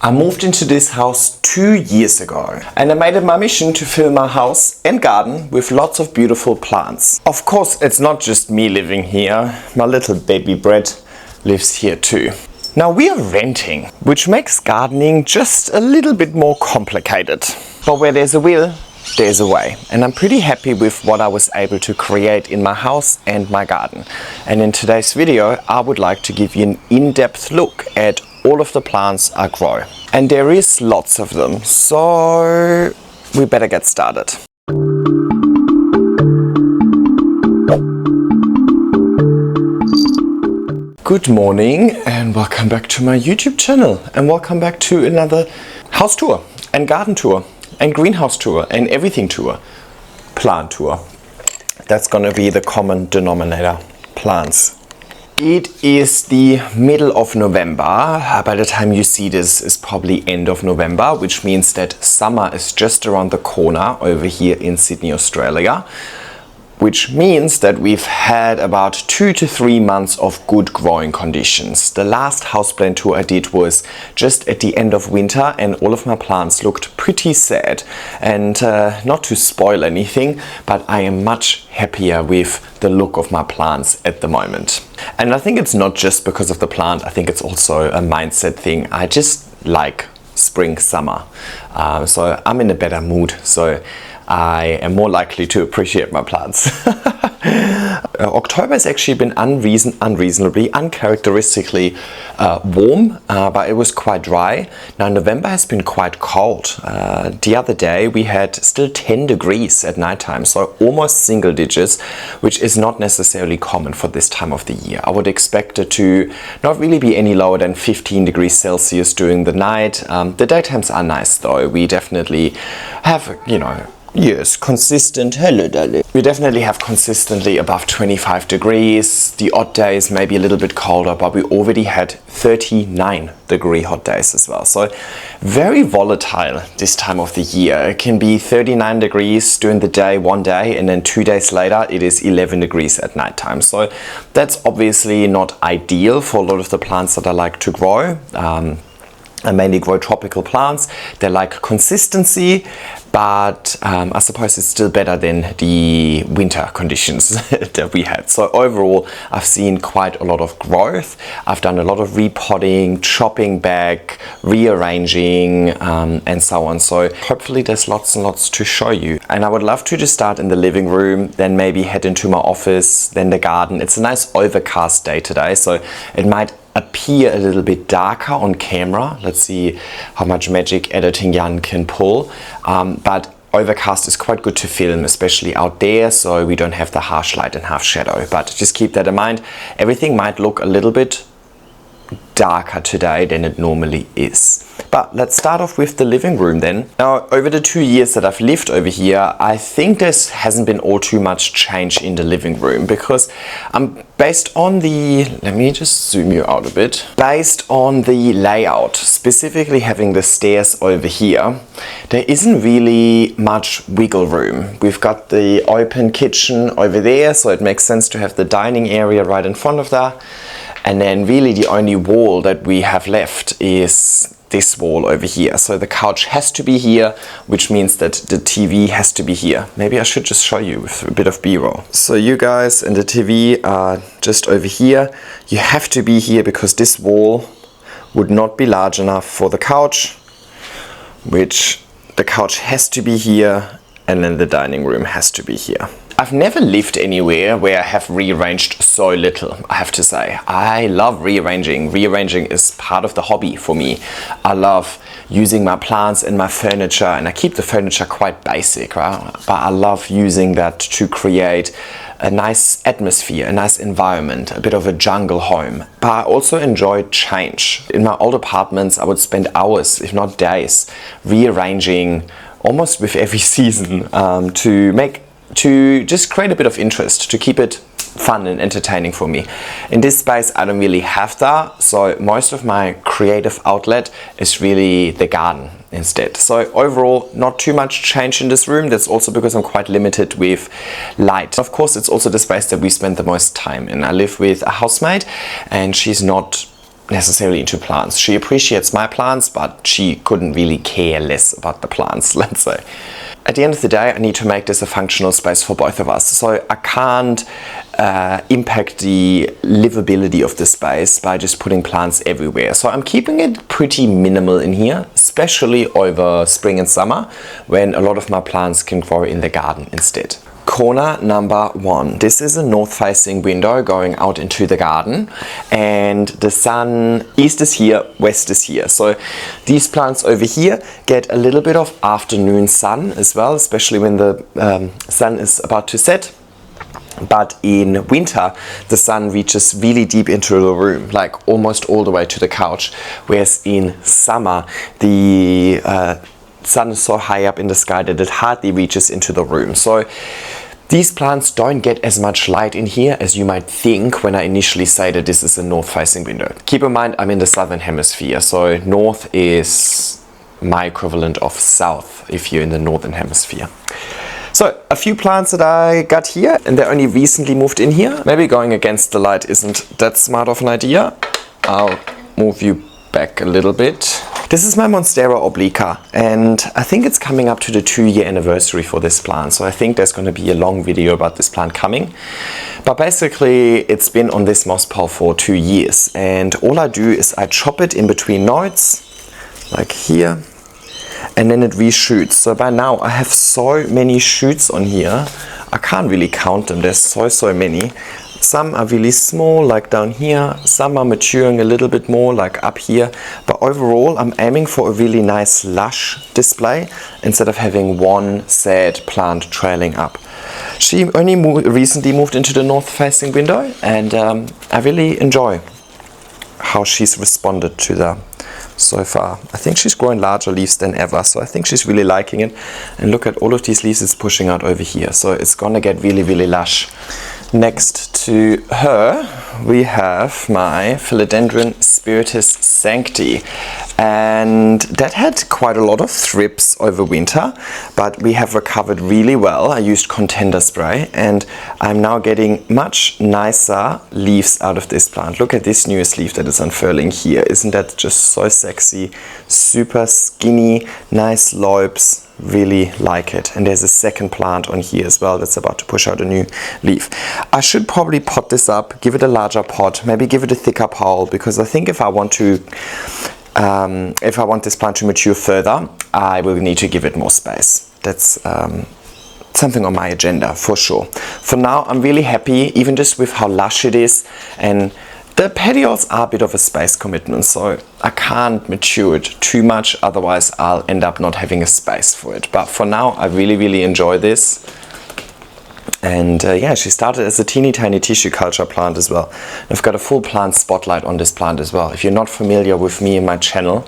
I moved into this house 2 years ago and I made it my mission to fill my house and garden with lots of beautiful plants. Of course, it's not just me living here, my little baby Brett lives here too. Now we are renting, which makes gardening just a little bit more complicated. But where there's a will, there's a way. And I'm pretty happy with what I was able to create in my house and my garden. And in today's video, I would like to give you an in-depth look at all of the plants I grow. And there is lots of them, so we better get started. Good morning and welcome back to my YouTube channel, and welcome back to another house tour and garden tour and greenhouse tour and everything tour, plant tour. That's gonna be the common denominator, plants. It is the middle of November. By the time you see this, is probably end of November, which means that summer is just around the corner over here in Sydney, Australia. Which means that we've had about 2 to 3 months of good growing conditions. The last houseplant tour I did was just at the end of winter and all of my plants looked pretty sad. And not to spoil anything, but I am much happier with the look of my plants at the moment. And I think it's not just because of the plant, I think it's also a mindset thing. I just like spring, summer. So I'm in a better mood. So I am more likely to appreciate my plants. October has actually been unreasonably, uncharacteristically warm, but it was quite dry. Now November has been quite cold. The other day we had still 10 degrees at nighttime, so almost single digits, which is not necessarily common for this time of the year. I would expect it to not really be any lower than 15 degrees Celsius during the night. The daytimes are nice though. We definitely have, yes, consistent. Hello, darling. We definitely have consistently above 25 degrees. The odd days maybe a little bit colder, but we already had 39-degree hot days as well. So very volatile this time of the year. It can be 39 degrees during the day one day, and then 2 days later it is 11 degrees at nighttime. So that's obviously not ideal for a lot of the plants that I like to grow. I mainly grow tropical plants. They like consistency, but I suppose it's still better than the winter conditions that we had. So overall, I've seen quite a lot of growth. I've done a lot of repotting, chopping back, rearranging, and so on. So hopefully there's lots and lots to show you. And I would love to just start in the living room, then maybe head into my office, then the garden. It's a nice overcast day today, so it might appear a little bit darker on camera. Let's see how much magic editing Jan can pull. But overcast is quite good to film, especially out there, so we don't have the harsh light and half shadow. But just keep that in mind. Everything might look a little bit darker today than it normally is. But let's start off with the living room then. Now, over the 2 years that I've lived over here, I think there hasn't been all too much change in the living room, because based on the, let me just zoom you out a bit. Based on the layout, specifically having the stairs over here, there isn't really much wiggle room. We've got the open kitchen over there, so it makes sense to have the dining area right in front of that. And then really the only wall that we have left is this wall over here. So the couch has to be here, which means that the TV has to be here. Maybe I should just show you with a bit of B-roll. So you guys and the TV are just over here. You have to be here because this wall would not be large enough for the couch, which the couch has to be here, and then the dining room has to be here. I've never lived anywhere where I have rearranged so little, I have to say. I love rearranging. Rearranging is part of the hobby for me. I love using my plants and my furniture, and I keep the furniture quite basic, right? But I love using that to create a nice atmosphere, a nice environment, a bit of a jungle home. But I also enjoy change. In my old apartments, I would spend hours, if not days, rearranging almost with every season to just create a bit of interest, to keep it fun and entertaining for me. In this space, I don't really have that, so most of my creative outlet is really the garden instead. So overall, not too much change in this room. That's also because I'm quite limited with light. Of course, it's also the space that we spend the most time in. I live with a housemate, and she's not necessarily into plants. She appreciates my plants, but she couldn't really care less about the plants, let's say. At the end of the day, I need to make this a functional space for both of us. So I can't impact the livability of the space by just putting plants everywhere. So I'm keeping it pretty minimal in here, especially over spring and summer, when a lot of my plants can grow in the garden instead. Corner number 1. This is a north-facing window going out into the garden, and the sun, east is here, west is here. So these plants over here get a little bit of afternoon sun as well, especially when the sun is about to set. But in winter, the sun reaches really deep into the room, like almost all the way to the couch, whereas in summer, the sun is so high up in the sky that it hardly reaches into the room. So these plants don't get as much light in here as you might think when I initially say that this is a north-facing window. Keep in mind, I'm in the southern hemisphere, so north is my equivalent of south if you're in the northern hemisphere. So a few plants that I got here, and they only recently moved in here. Maybe going against the light isn't that smart of an idea. I'll move you back a little bit. This is my Monstera obliqua, and I think it's coming up to the 2-year anniversary for this plant, so I think there's going to be a long video about this plant coming. But basically it's been on this moss pile for 2 years, and all I do is I chop it in between nodes, like here, and then it reshoots. So by now I have so many shoots on here, I can't really count them, there's so many. Some are really small, like down here. Some are maturing a little bit more, like up here. But overall, I'm aiming for a really nice lush display instead of having one sad plant trailing up. She only recently moved into the north-facing window, and I really enjoy how she's responded to the so far. I think she's growing larger leaves than ever, so I think she's really liking it. And look at all of these leaves it's pushing out over here, so it's gonna get really lush. Next to her we have my Philodendron Spiritus Sancti, and that had quite a lot of thrips over winter, but we have recovered really well. I used contender spray, and I'm now getting much nicer leaves out of this plant. Look at this newest leaf that is unfurling here. Isn't that just so sexy? Super skinny, nice lobes. Really like it. And there's a second plant on here as well that's about to push out a new leaf. I should probably pot this up, give it a larger pot, maybe give it a thicker pole, because I think if I want this plant to mature further, I will need to give it more space. That's something on my agenda for sure. For now, I'm really happy, even just with how lush it is, and the petioles are a bit of a space commitment, so I can't mature it too much, otherwise I'll end up not having a space for it. But for now, I really enjoy this. And yeah, she started as a teeny tiny tissue culture plant as well. I've got a full plant spotlight on this plant as well. If you're not familiar with me and my channel,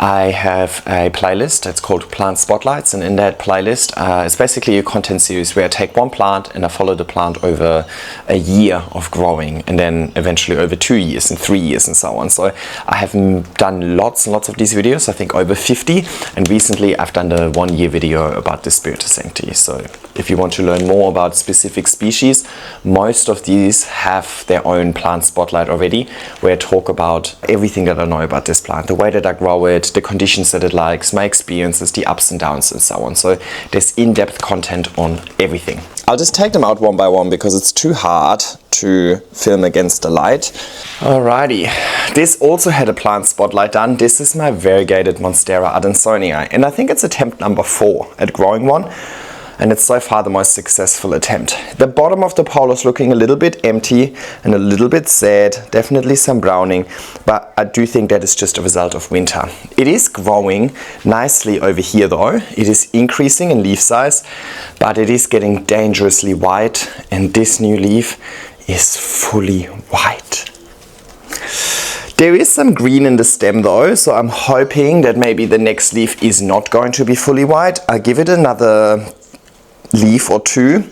I have a playlist that's called Plant Spotlights, and in that playlist it's basically a content series where I take one plant and I follow the plant over a year of growing, and then eventually over 2 years and 3 years and so on. So I have done lots and lots of these videos, I think over 50, and recently I've done the 1-year video about the Spiritus Sancti. So if you want to learn more about specific species, most of these have their own plant spotlight already, where I talk about everything that I know about this plant, the way that I grow it, the conditions that it likes, my experiences, the ups and downs and so on. So there's in-depth content on everything. I'll just take them out one by one because it's too hard to film against the light. Alrighty, this also had a plant spotlight done. This is my variegated Monstera adansonii, and I think it's attempt number 4 at growing one. And it's so far the most successful attempt. The bottom of the pole is looking a little bit empty and a little bit sad, definitely some browning, but I do think that is just a result of winter. It is growing nicely over here though. It is increasing in leaf size, but it is getting dangerously white, and this new leaf is fully white. There is some green in the stem though, so I'm hoping that maybe the next leaf is not going to be fully white. I'll give it another leaf or 2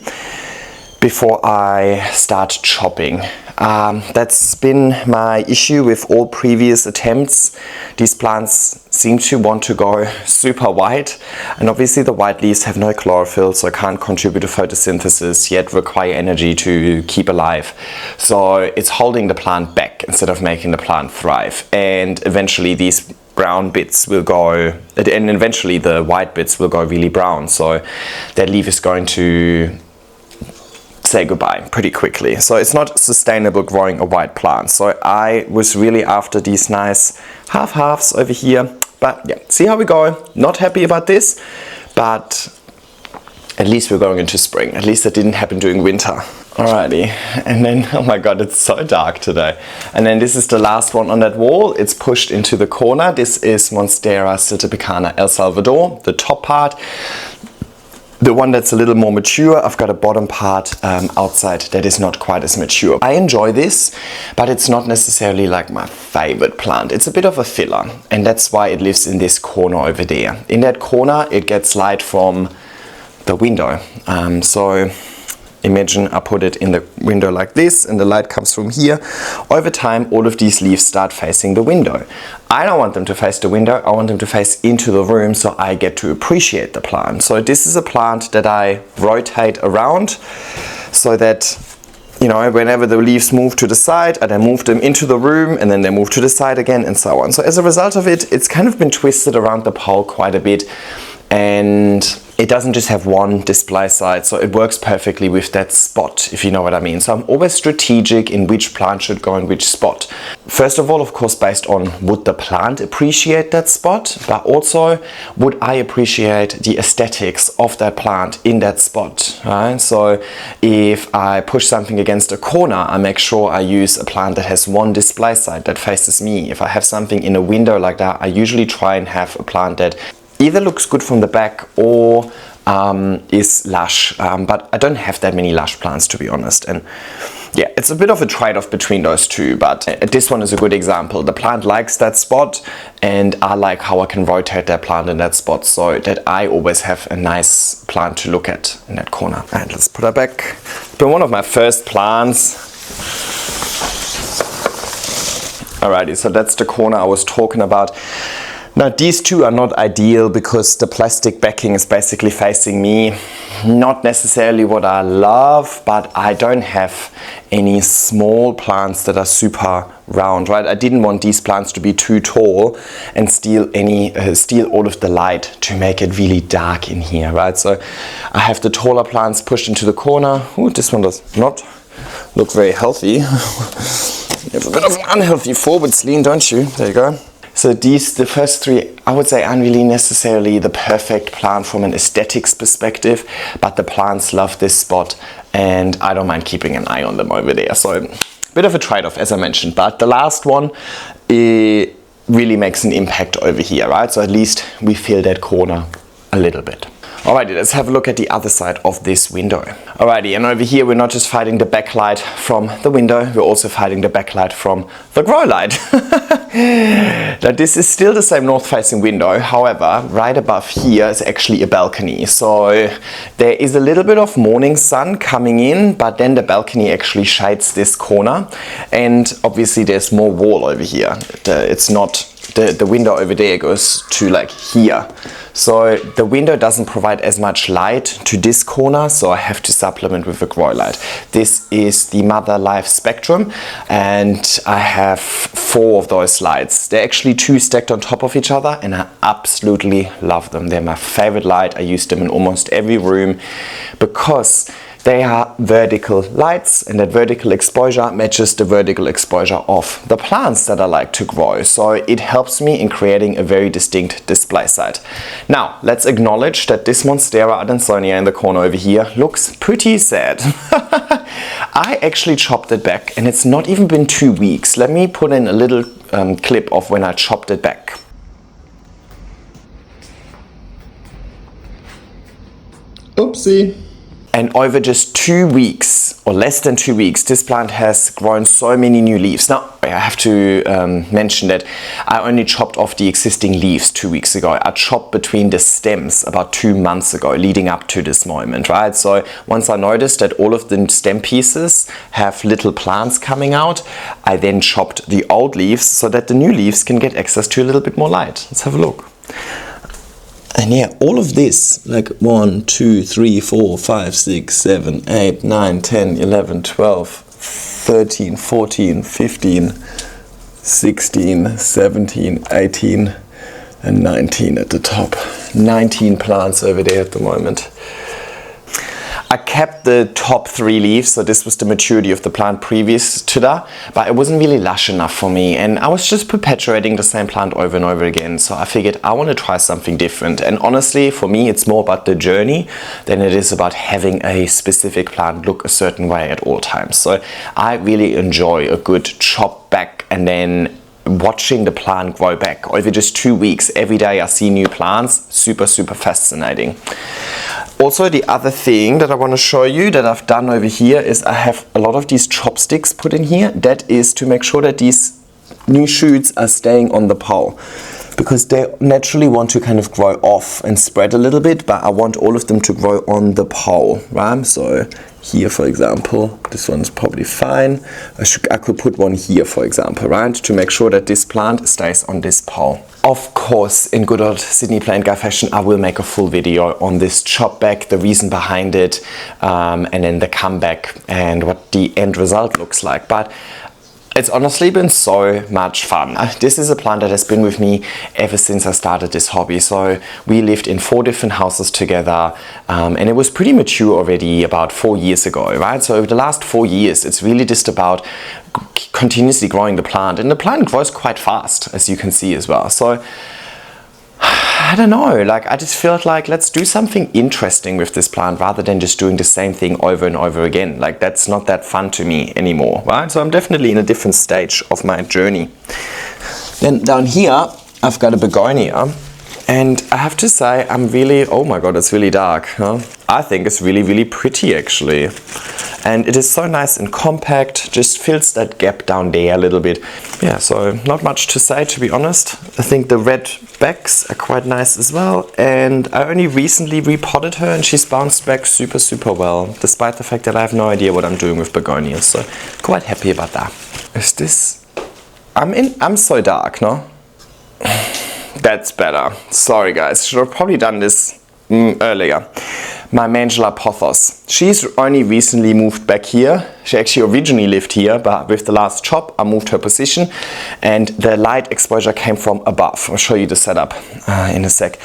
before I start chopping. That's been my issue with all previous attempts. These plants seem to want to go super white, and obviously the white leaves have no chlorophyll, so can't contribute to photosynthesis, yet require energy to keep alive. So it's holding the plant back instead of making the plant thrive, and eventually these brown bits will go, and eventually the white bits will go really brown, so that leaf is going to say goodbye pretty quickly. So it's not sustainable growing a white plant. So I was really after these nice half-halves over here, but yeah, see how we go. Not happy about this, but at least we're going into spring. At least that didn't happen during winter. Alrighty, and then, oh my god, it's so dark today. And then this is the last one on that wall. It's pushed into the corner. This is Monstera Siltepecana El Salvador, the top part. The one that's a little more mature, I've got a bottom part outside that is not quite as mature. I enjoy this, but it's not necessarily like my favorite plant. It's a bit of a filler, and that's why it lives in this corner over there. In that corner, it gets light from the window. So imagine I put it in the window like this, and the light comes from here. Over time, all of these leaves start facing the window. I don't want them to face the window, I want them to face into the room, so I get to appreciate the plant. So this is a plant that I rotate around, so that, you know, whenever the leaves move to the side, I then move them into the room, and then they move to the side again, and so on. So as a result of it, it's kind of been twisted around the pole quite a bit, and it doesn't just have one display site, so it works perfectly with that spot, if you know what I mean. So I'm always strategic in which plant should go in which spot. First of all, of course, based on would the plant appreciate that spot, but also would I appreciate the aesthetics of that plant in that spot, right? So if I push something against a corner, I make sure I use a plant that has one display site that faces me. If I have something in a window like that, I usually try and have a plant that either looks good from the back or is lush, but I don't have that many lush plants, to be honest. And yeah, it's a bit of a trade-off between those two, but this one is a good example. The plant likes that spot, and I like how I can rotate that plant in that spot, so that I always have a nice plant to look at in that corner. And let's put her back. It's been one of my first plants. Alrighty, so that's the corner I was talking about. Now these two are not ideal because the plastic backing is basically facing me. Not necessarily what I love, but I don't have any small plants that are super round, right? I didn't want these plants to be too tall and steal all of the light to make it really dark in here, right? So I have the taller plants pushed into the corner. Ooh, this one does not look very healthy. You have a bit of an unhealthy forwards lean, don't you? There you go. So these, the first three, I would say aren't really necessarily the perfect plant from an aesthetics perspective, but the plants love this spot and I don't mind keeping an eye on them over there. So a bit of a trade-off, as I mentioned, but the last one, it really makes an impact over here, right? So at least we fill that corner a little bit. Alrighty, let's have a look at the other side of this window. Alrighty, and over here we're not just fighting the backlight from the window, we're also fighting the backlight from the grow light. Now this is still the same north-facing window, however, right above here is actually a balcony. So there is a little bit of morning sun coming in, but then the balcony actually shades this corner, and obviously there's more wall over here. It's not the window over there goes to like here. So the window doesn't provide as much light to this corner, so I have to supplement with a grow light. This is the Mother Life Spectrum, and I have 4 of those lights. They're actually 2 stacked on top of each other, and I absolutely love them. They're my favorite light. I use them in almost every room because they are vertical lights, and that vertical exposure matches the vertical exposure of the plants that I like to grow. So it helps me in creating a very distinct display site. Now, let's acknowledge that this Monstera Adansonia in the corner over here looks pretty sad. I actually chopped it back, and it's not even been 2 weeks. Let me put in a little clip of when I chopped it back. Oopsie. And over just 2 weeks or less than 2 weeks, this plant has grown so many new leaves. Now, I have to mention that I only chopped off the existing leaves 2 weeks ago. I chopped between the stems about 2 months ago, leading up to this moment, right? So once I noticed that all of the stem pieces have little plants coming out, I then chopped the old leaves so that the new leaves can get access to a little bit more light. Let's have a look. And yeah, all of this, like 1, 2, 3, 4, 5, 6, 7, 8, 9, 10, 11, 12, 13, 14, 15, 16, 17, 18, and 19 at the top. 19 plants over there at the moment. I kept the top 3 leaves, so this was the maturity of the plant previous to that, but it wasn't really lush enough for me, and I was just perpetuating the same plant over and over again, so I figured I want to try something different. And honestly, for me, it's more about the journey than it is about having a specific plant look a certain way at all times. So I really enjoy a good chop back and then watching the plant grow back over just 2 weeks. Every day I see new plants. Super fascinating. Also, the other thing that I want to show you that I've done over here is I have a lot of these chopsticks put in here. That is to make sure that these new shoots are staying on the pole, because they naturally want to kind of grow off and spread a little bit, but I want all of them to grow on the pole, right? So here, for example, this one's probably fine. I could put one here, for example, right? To make sure that this plant stays on this pole. Of course, in good old Sydney plant guy fashion, I will make a full video on this chop back, the reason behind it, and then the comeback and what the end result looks like. But it's honestly been so much fun. This is a plant that has been with me ever since I started this hobby. So we lived in 4 different houses together, and it was pretty mature already about 4 years ago, right? So over the last 4 years, it's really just about continuously growing the plant, and the plant grows quite fast, as you can see as well. So I don't know, like I just felt like let's do something interesting with this plant rather than just doing the same thing over and over again. Like that's not that fun to me anymore, right? So I'm definitely in a different stage of my journey. Then down here, I've got a begonia, and I have to say I'm really, oh my god, it's really dark, huh? I think it's really pretty actually. And it is so nice and compact, just fills that gap down there a little bit. Yeah, so not much to say, to be honest. I think the red backs are quite nice as well, and I only recently repotted her and she's bounced back super well, despite the fact that I have no idea what I'm doing with begonias, so quite happy about that. Is this... I'm so dark, no? That's better. Sorry guys, should have probably done this earlier. My Mandula pothos. She's only recently moved back here. She actually originally lived here, but with the last chop, I moved her position, and the light exposure came from above. I'll show you the setup in a sec.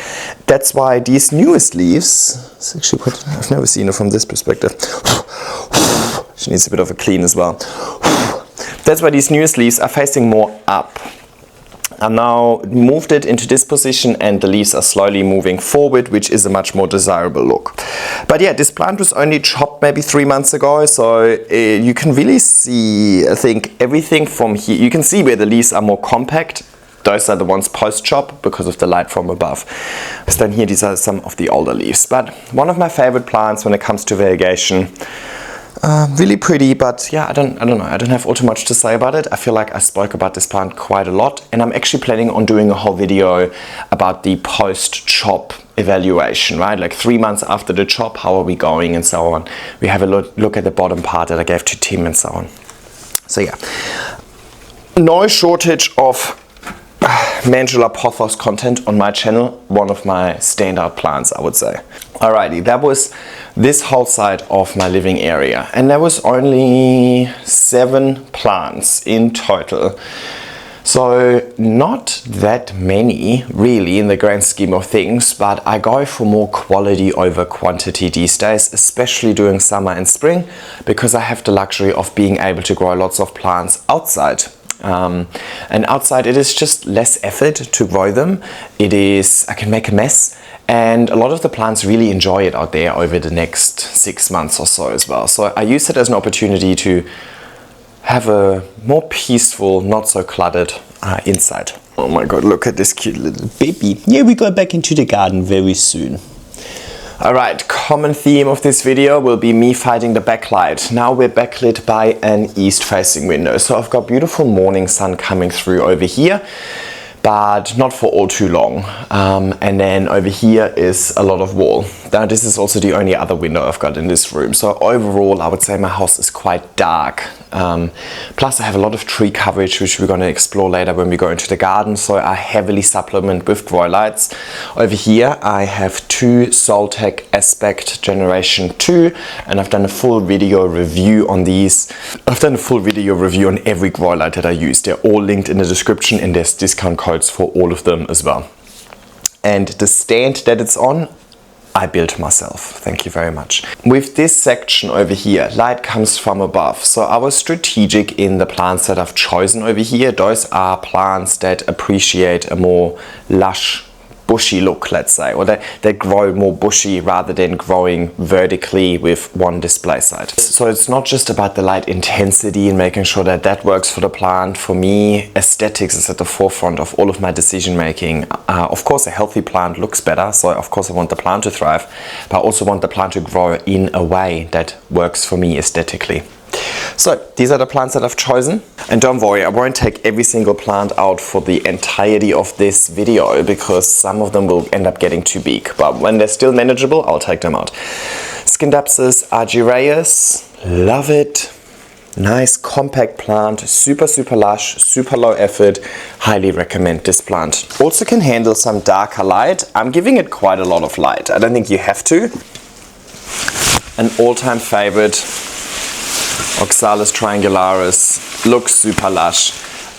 That's why these newest leaves, it's actually quite, I've never seen it from this perspective. She needs a bit of a clean as well. That's why these newest leaves are facing more up. I now moved it into this position and the leaves are slowly moving forward, which is a much more desirable look. But yeah, this plant was only chopped maybe 3 months ago, so you can really see, I think, everything from here. You can see where the leaves are more compact. Those are the ones post-chop because of the light from above. So then here, these are some of the older leaves. But one of my favorite plants when it comes to variegation. Really pretty, but yeah, I don't know. I don't have all too much to say about it. I feel like I spoke about this plant quite a lot, and I'm actually planning on doing a whole video about the post-chop evaluation, right? Like 3 months after the chop, how are we going and so on. We have a look at the bottom part that I gave to Tim and so on. So yeah, no shortage of Mandula pothos content on my channel. One of my standout plants, I would say. Alrighty, that was this whole side of my living area, and there was only 7 plants in total. So not that many really in the grand scheme of things, but I go for more quality over quantity these days, especially during summer and spring, because I have the luxury of being able to grow lots of plants outside. And outside it is just less effort to grow them. I can make a mess, and a lot of the plants really enjoy it out there over the next 6 months or so as well. So I use it as an opportunity to have a more peaceful, not so cluttered inside. Oh my god, look at this cute little baby. Yeah, we go back into the garden very soon. Alright, common theme of this video will be me fighting the backlight. Now we're backlit by an east facing window. So I've got beautiful morning sun coming through over here, but not for all too long. And then over here is a lot of wall. Now this is also the only other window I've got in this room. So overall I would say my house is quite dark. Plus I have a lot of tree coverage, which we're going to explore later when we go into the garden. So I heavily supplement with grow lights. Over here I have two Soltech Aspect Generation 2, and I've done a full video review on these. I've done a full video review on every grow light that I use. They're all linked in the description, and there's discount codes for all of them as well. And the stand that it's on, I built myself, thank you very much. With this section over here, light comes from above. So I was strategic in the plants that I've chosen over here. Those are plants that appreciate a more lush, bushy look, let's say, or they grow more bushy rather than growing vertically with one display side. So it's not just about the light intensity and making sure that that works for the plant. For me, aesthetics is at the forefront of all of my decision making. Of course, a healthy plant looks better, so of course I want the plant to thrive, but I also want the plant to grow in a way that works for me aesthetically. So these are the plants that I've chosen, and don't worry, I won't take every single plant out for the entirety of this video because some of them will end up getting too big, but when they're still manageable, I'll take them out. Scindapsus argyraeus, love it. Nice compact plant, super lush, super low effort. Highly recommend this plant. Also can handle some darker light. I'm giving it quite a lot of light. I don't think you have to. An all-time favorite, Oxalis triangularis, looks super lush.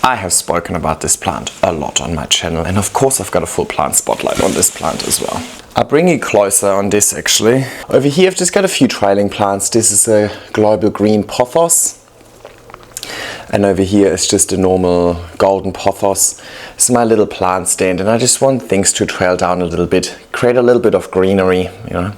I have spoken about this plant a lot on my channel, and of course I've got a full plant spotlight on this plant as well. I'll bring you closer on this actually. Over here I've just got a few trailing plants. This is a global green pothos. And over here is just a normal golden pothos. It's my little plant stand, and I just want things to trail down a little bit, create a little bit of greenery, you know.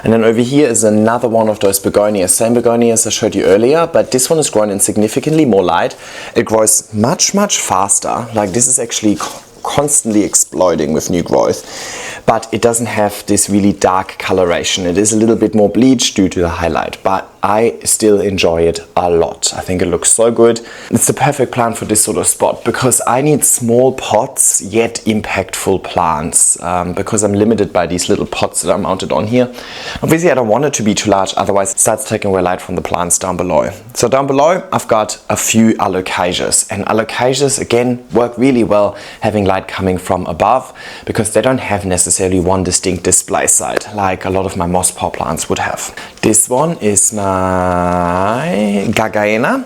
And then over here is another one of those begonias, same begonias I showed you earlier, but this one is grown in significantly more light. It grows much faster. Like this is actually constantly exploding with new growth, but it doesn't have this really dark coloration. It is a little bit more bleached due to the highlight, but I still enjoy it a lot. I think it looks so good. It's the perfect plant for this sort of spot because I need small pots yet impactful plants because I'm limited by these little pots that are mounted on here. Obviously I don't want it to be too large, otherwise it starts taking away light from the plants down below. So down below I've got a few alocasias, and alocasias again work really well having light coming from above because they don't have necessarily one distinct display side like a lot of my moss pole plants would have. This one is my Gathera.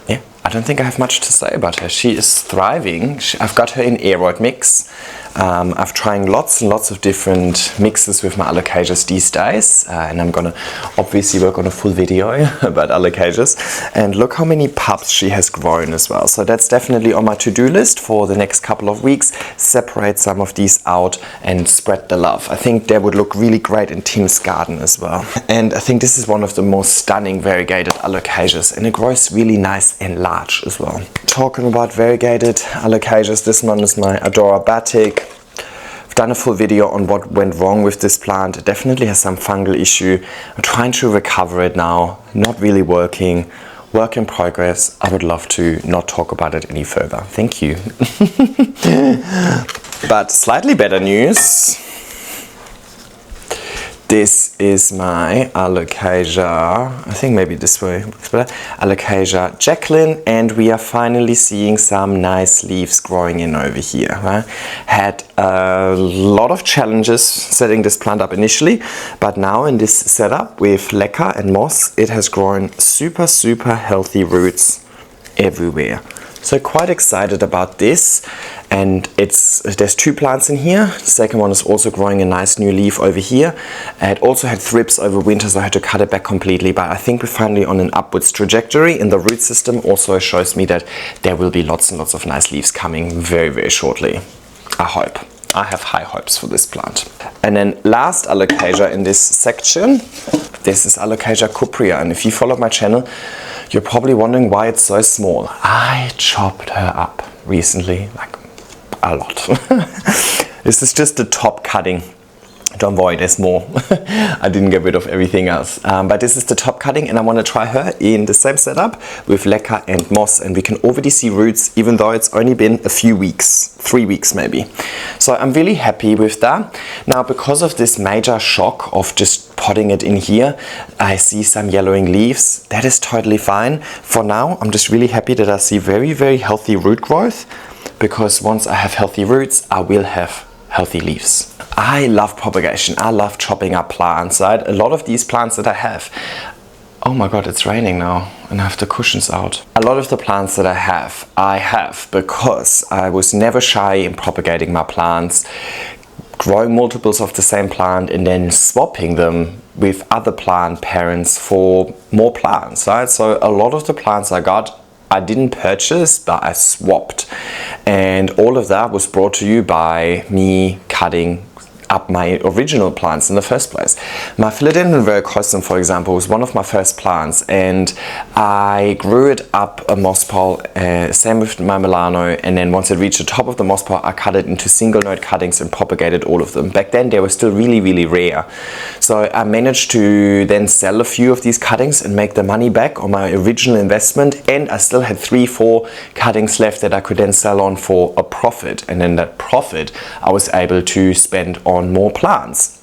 Yeah, I don't think I have much to say about her. She is thriving. I've got her in aroid mix. I've trying lots and lots of different mixes with my alocasias these days, and I'm gonna obviously work on a full video about alocasias. And look how many pups she has grown as well. So that's definitely on my to-do list for the next couple of weeks. Separate some of these out and spread the love. I think they would look really great in Tim's garden as well. And I think this is one of the most stunning variegated alocasias, and it grows really nice and large as well. Talking about variegated alocasias, this one is my Adorabatic. I've done a full video on what went wrong with this plant. It definitely has some fungal issue. I'm trying to recover it now. Not really working. Work in progress. I would love to not talk about it any further. Thank you. But slightly better news. This is my Alocasia, I think maybe this way works better, Alocasia Jacqueline, and we are finally seeing some nice leaves growing in over here. Right? Had a lot of challenges setting this plant up initially, but now in this setup with leca and moss, it has grown super healthy roots everywhere. So quite excited about this, and there's two plants in here. The second one is also growing a nice new leaf over here. It also had thrips over winter, so I had to cut it back completely, but I think we're finally on an upwards trajectory in the root system. Also shows me that there will be lots and lots of nice leaves coming very shortly. I hope. I have high hopes for this plant. And then last alocasia in this section, this is Alocasia cuprea, and if you follow my channel, you're probably wondering why it's so small. I chopped her up recently, like a lot. This is just the top cutting to avoid as more. I didn't get rid of everything else. But this is the top cutting, and I want to try her in the same setup with leca and moss, and we can already see roots even though it's only been a few weeks, 3 weeks maybe. So I'm really happy with that. Now, because of this major shock of just potting it in here, I see some yellowing leaves. That is totally fine. For now, I'm just really happy that I see very, very healthy root growth, because once I have healthy roots, I will have healthy leaves. I love propagation. I love chopping up plants, right? A lot of these plants that I have, oh my god, it's raining now and I have the cushions out. A lot of the plants that I have because I was never shy in propagating my plants, growing multiples of the same plant and then swapping them with other plant parents for more plants, right? So a lot of the plants I got, I didn't purchase, but I swapped. And all of that was brought to you by me cutting up my original plants in the first place. My Philodendron verrucosum, for example, was one of my first plants, and I grew it up a moss pole, same with my Milano, and then once it reached the top of the moss pole, I cut it into single node cuttings and propagated all of them. Back then they were still really, really rare. So I managed to then sell a few of these cuttings and make the money back on my original investment, and I still had 3-4 cuttings left that I could then sell on for a profit, and then that profit I was able to spend on more plants.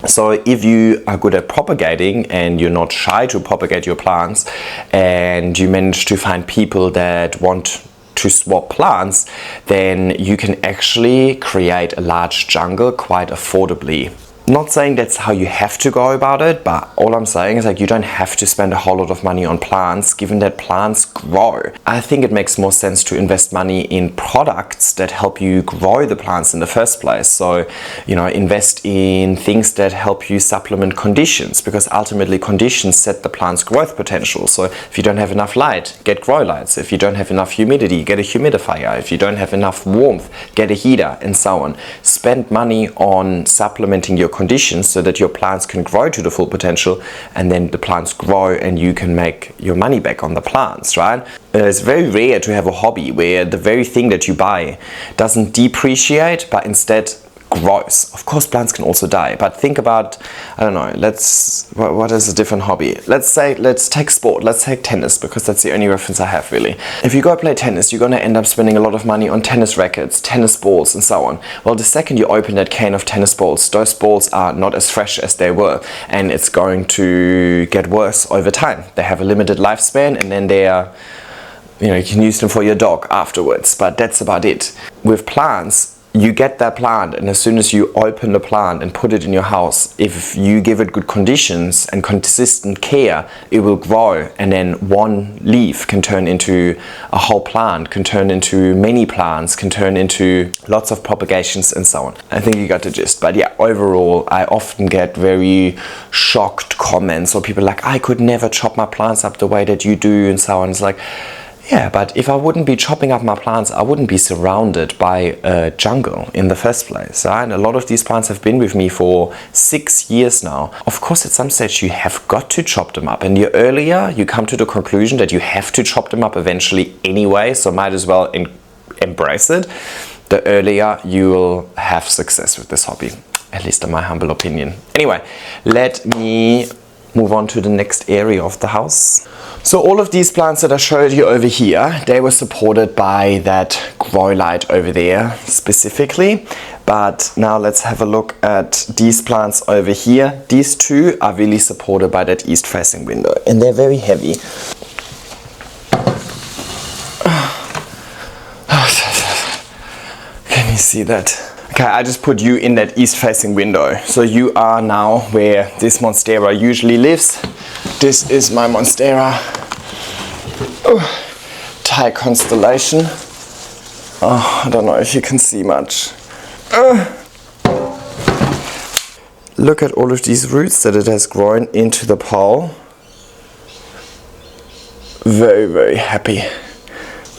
So if you are good at propagating and you're not shy to propagate your plants, and you manage to find people that want to swap plants, then you can actually create a large jungle quite affordably. Not saying that's how you have to go about it, but all I'm saying is like you don't have to spend a whole lot of money on plants, given that plants grow. I think it makes more sense to invest money in products that help you grow the plants in the first place. So, you know, invest in things that help you supplement conditions, because ultimately conditions set the plant's growth potential. So if you don't have enough light, get grow lights. If you don't have enough humidity, get a humidifier. If you don't have enough warmth, get a heater, and so on. Spend money on supplementing your conditions so that your plants can grow to the full potential, and then the plants grow and you can make your money back on the plants, right? It's very rare to have a hobby where the very thing that you buy doesn't depreciate but instead grows. Of course plants can also die, but think about, I don't know, what is a different hobby? Let's take sport, let's take tennis, because that's the only reference I have really. If you go play tennis, you're gonna end up spending a lot of money on tennis rackets, tennis balls and so on. Well, the second you open that can of tennis balls, those balls are not as fresh as they were, and it's going to get worse over time. They have a limited lifespan, and then they are, you know, you can use them for your dog afterwards, but that's about it. With plants, you get that plant, and as soon as you open the plant and put it in your house, if you give it good conditions and consistent care, it will grow, and then one leaf can turn into a whole plant, can turn into many plants, can turn into lots of propagations and so on. I think you got the gist. But yeah, overall I often get very shocked comments, or people like, I could never chop my plants up the way that you do and so on. It's like, yeah, but if I wouldn't be chopping up my plants, I wouldn't be surrounded by a jungle in the first place. Right? And a lot of these plants have been with me for 6 years now. Of course, at some stage you have got to chop them up, and the earlier you come to the conclusion that you have to chop them up eventually anyway, so might as well embrace it, the earlier you will have success with this hobby, at least in my humble opinion. Anyway, let me move on to the next area of the house. So all of these plants that I showed you over here, they were supported by that grow light over there specifically. But now let's have a look at these plants over here. These two are really supported by that east facing window, and they're very heavy. Can you see that? Okay, I just put you in that east facing window. So you are now where this Monstera usually lives. This is my Monstera. Thai constellation. Oh, I don't know if you can see much. Look at all of these roots that it has grown into the pole. Very, very happy.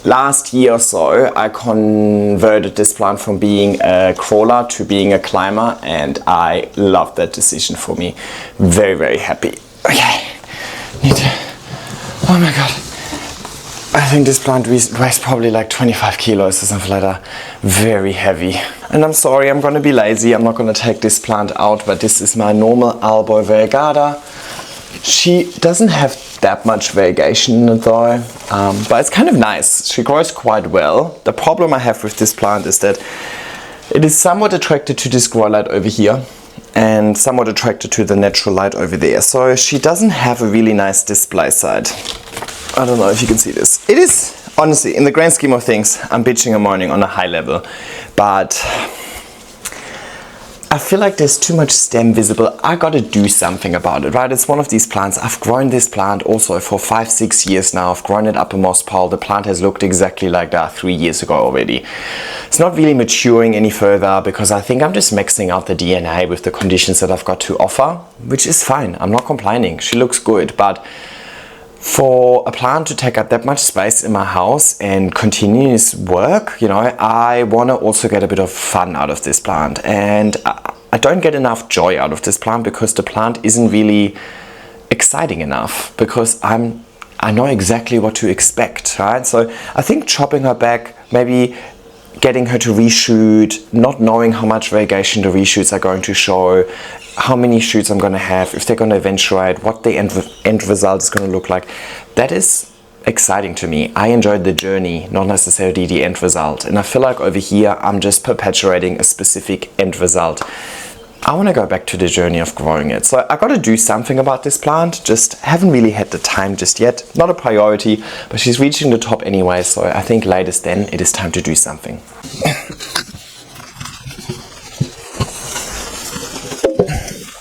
Last year or so, I converted this plant from being a crawler to being a climber, and I love that decision for me. Very, very happy. Okay, oh my god. I think this plant weighs probably like 25 kilos or something like that. Very heavy. And I'm sorry, I'm gonna be lazy. I'm not gonna take this plant out, but this is my normal Albo variegata. She doesn't have that much variegation in it though, but it's kind of nice. She grows quite well. The problem I have with this plant is that it is somewhat attracted to this grow light over here and somewhat attracted to the natural light over there. So she doesn't have a really nice display side. I don't know if you can see this. It is, honestly, in the grand scheme of things, I'm bitching and moaning on a high level, but I feel like there's too much stem visible. I gotta do something about it, right? It's one of these plants. I've grown this plant also for 5-6 years now. I've grown it up a moss pile. The plant has looked exactly like that 3 years ago already. It's not really maturing any further because I think I'm just maxing out the DNA with the conditions that I've got to offer, which is fine. I'm not complaining. She looks good, but for a plant to take up that much space in my house and continuous work, you know, I want to also get a bit of fun out of this plant, and I don't get enough joy out of this plant because the plant isn't really exciting enough, because I know exactly what to expect, right? So I think chopping her back, maybe getting her to reshoot, not knowing how much variegation the reshoots are going to show, how many shoots I'm going to have, if they're going to eventuate, what the end result is going to look like. That is exciting to me. I enjoyed the journey, not necessarily the end result. And I feel like over here, I'm just perpetuating a specific end result. I want to go back to the journey of growing it. So I got to do something about this plant. Just haven't really had the time just yet. Not a priority, but she's reaching the top anyway. So I think latest then it is time to do something.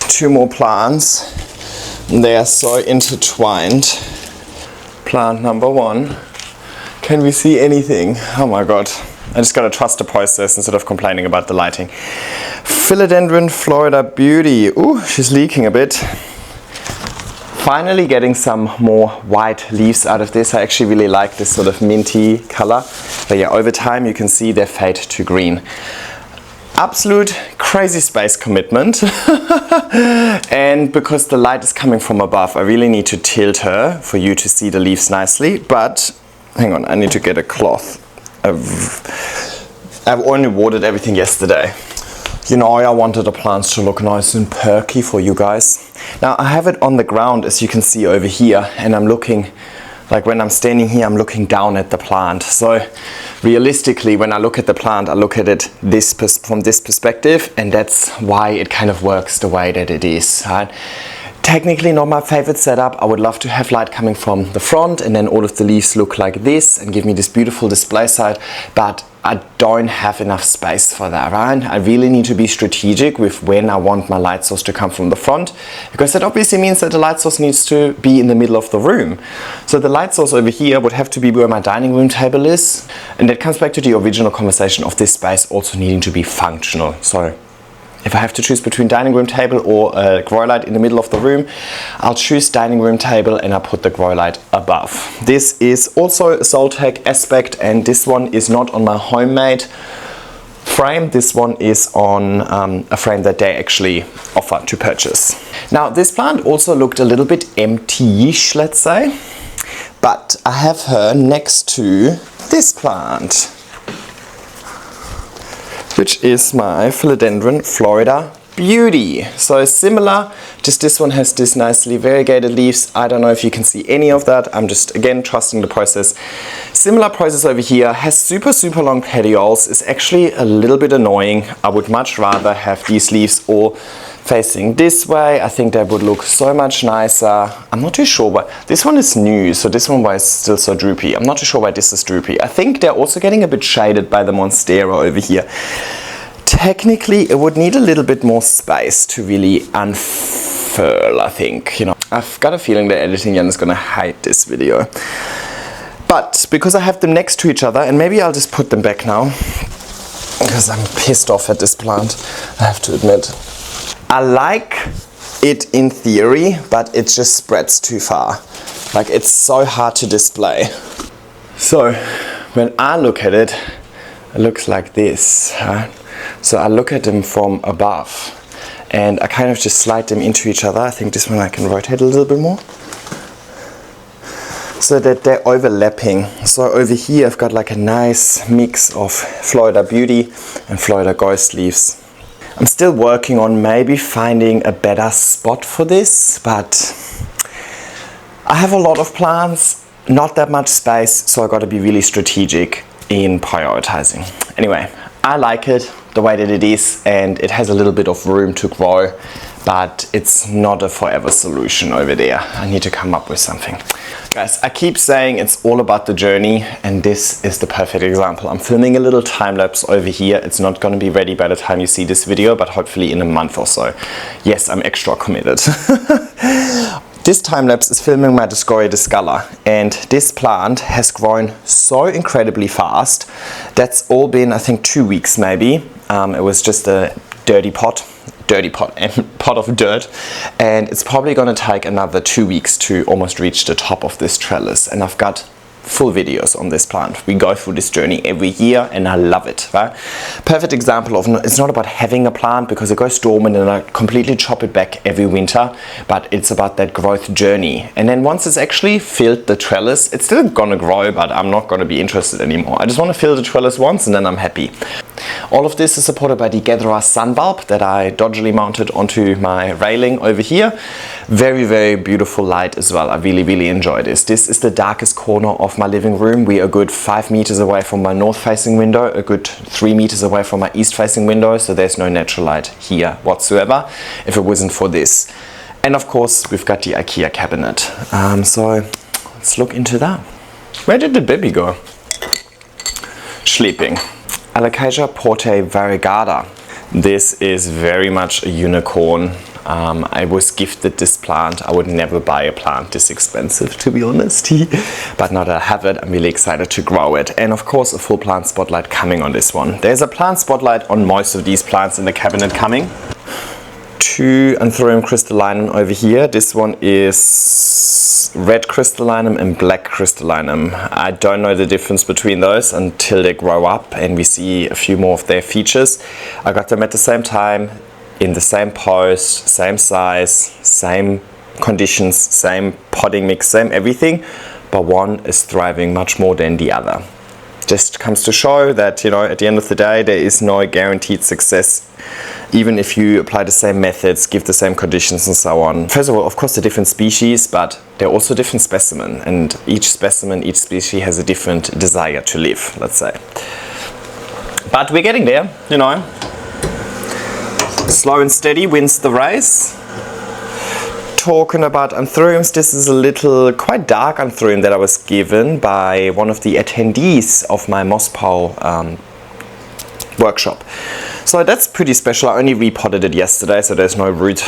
Two more plants. They are so intertwined. Plant number one. Can we see anything? Oh my god. I just gotta trust the process instead of complaining about the lighting. Philodendron Florida Beauty. Ooh, she's leaking a bit. Finally getting some more white leaves out of this. I actually really like this sort of minty color. But yeah, over time you can see they fade to green. Absolute crazy space commitment. And because the light is coming from above, I really need to tilt her for you to see the leaves nicely. But hang on, I need to get a cloth. I've only watered everything yesterday. You know, I wanted the plants to look nice and perky for you guys. Now I have it on the ground, as you can see over here, and I'm looking, like when I'm standing here, I'm looking down at the plant. So realistically, when I look at the plant, I look at it from this perspective, and that's why it kind of works the way that it is, right? Technically not my favorite setup. I would love to have light coming from the front and then all of the leaves look like this and give me this beautiful display side, but I don't have enough space for that, right? I really need to be strategic with when I want my light source to come from the front, because that obviously means that the light source needs to be in the middle of the room. So the light source over here would have to be where my dining room table is, and that comes back to the original conversation of this space also needing to be functional. So if I have to choose between dining room table or a grow light in the middle of the room, I'll choose dining room table and I'll put the grow light above. This is also a Soltech aspect, and this one is not on my homemade frame. This one is on a frame that they actually offer to purchase. Now this plant also looked a little bit empty-ish, let's say, but I have her next to this plant, which is my Philodendron Florida Beauty. So similar, just this one has this nicely variegated leaves. I don't know if you can see any of that. I'm just again trusting the process. Similar process over here, has super long petioles. It's actually a little bit annoying. I would much rather have these leaves all facing this way. I think that would look so much nicer. I'm not too sure why. This one is new, so this one is still so droopy. I'm not too sure why this is droopy. I think they're also getting a bit shaded by the Monstera over here. Technically, it would need a little bit more space to really unfurl, I think. You know, I've got a feeling that editing Jan is gonna hate this video. But because I have them next to each other, and maybe I'll just put them back now, because I'm pissed off at this plant, I have to admit. I like it in theory, but it just spreads too far. Like, it's so hard to display. So when I look at it, it looks like this. So I look at them from above and I kind of just slide them into each other. I think this one I can rotate a little bit more. so that they're overlapping. So over here I've got like a nice mix of Florida Beauty and Florida Ghost leaves. I'm still working on maybe finding a better spot for this, but I have a lot of plants, not that much space, so I got to be really strategic in prioritizing. Anyway, I like it the way that it is, and it has a little bit of room to grow, but it's not a forever solution over there. I need to come up with something. Guys, I keep saying it's all about the journey, and this is the perfect example. I'm filming a little time lapse over here. It's not going to be ready by the time you see this video, but hopefully in a month or so. Yes, I'm extra committed. This time lapse is filming my Discoria discolor, and this plant has grown so incredibly fast. That's all been, I think, 2 weeks maybe. It was just a pot of dirt, and it's probably going to take another 2 weeks to almost reach the top of this trellis, and I've got full videos on this plant. We go through this journey every year, and I love it, right? Perfect example of, it's not about having a plant because it goes dormant and I completely chop it back every winter, but it's about that growth journey. And then once it's actually filled the trellis, it's still gonna grow, but I'm not gonna be interested anymore. I just want to fill the trellis once and then I'm happy. All of this is supported by the Gathera Sunbulb that I dodgily mounted onto my railing over here. Very, very beautiful light as well. I really, really enjoy this. This is the darkest corner of my living room. We are a good 5 meters away from my north facing window, a good 3 meters away from my east facing window, so there's no natural light here whatsoever if it wasn't for this. And of course we've got the IKEA cabinet. So let's look into that. Where did the baby go? Sleeping. Alocasia porte variegata. This is very much a unicorn. I was gifted this plant. I would never buy a plant this expensive, to be honest. But now that I have it, I'm really excited to grow it. And of course, a full plant spotlight coming on this one. There's a plant spotlight on most of these plants in the cabinet coming. 2 Anthurium crystallinum over here. This one is red crystallinum and black crystallinum. I don't know the difference between those until they grow up and we see a few more of their features. I got them at the same time, in the same post, same size, same conditions, same potting mix, same everything, but one is thriving much more than the other. Just comes to show that, you know, at the end of the day, there is no guaranteed success, even if you apply the same methods, give the same conditions and so on. First of all, of course, they're different species, but they're also different specimen, and each specimen, each species has a different desire to live, let's say. But we're getting there, you know. Slow and steady wins the race. Talking about anthuriums, this is a little quite dark anthurium that I was given by one of the attendees of my moss pole workshop. So that's pretty special. I only repotted it yesterday, so there's no roots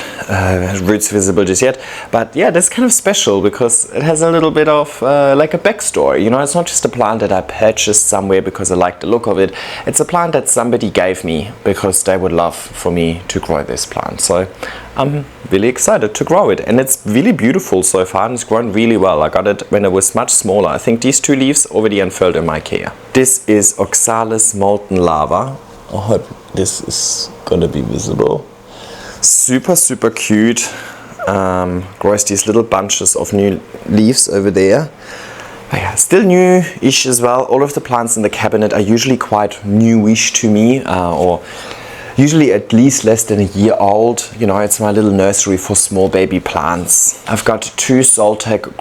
visible just yet. But yeah, that's kind of special because it has a little bit of like a backstory. You know, it's not just a plant that I purchased somewhere because I like the look of it. It's a plant that somebody gave me because they would love for me to grow this plant. So I'm really excited to grow it, and it's really beautiful so far, and it's grown really well. I got it when it was much smaller. I think these 2 leaves already unfurled in my IKEA. This is Oxalis molten lava. I hope this is gonna be visible. Super, super cute. Grows these little bunches of new leaves over there. But yeah, still new-ish as well. All of the plants in the cabinet are usually quite newish to me, or usually at least less than a year old. You know, it's my little nursery for small baby plants. I've got 2 Soltec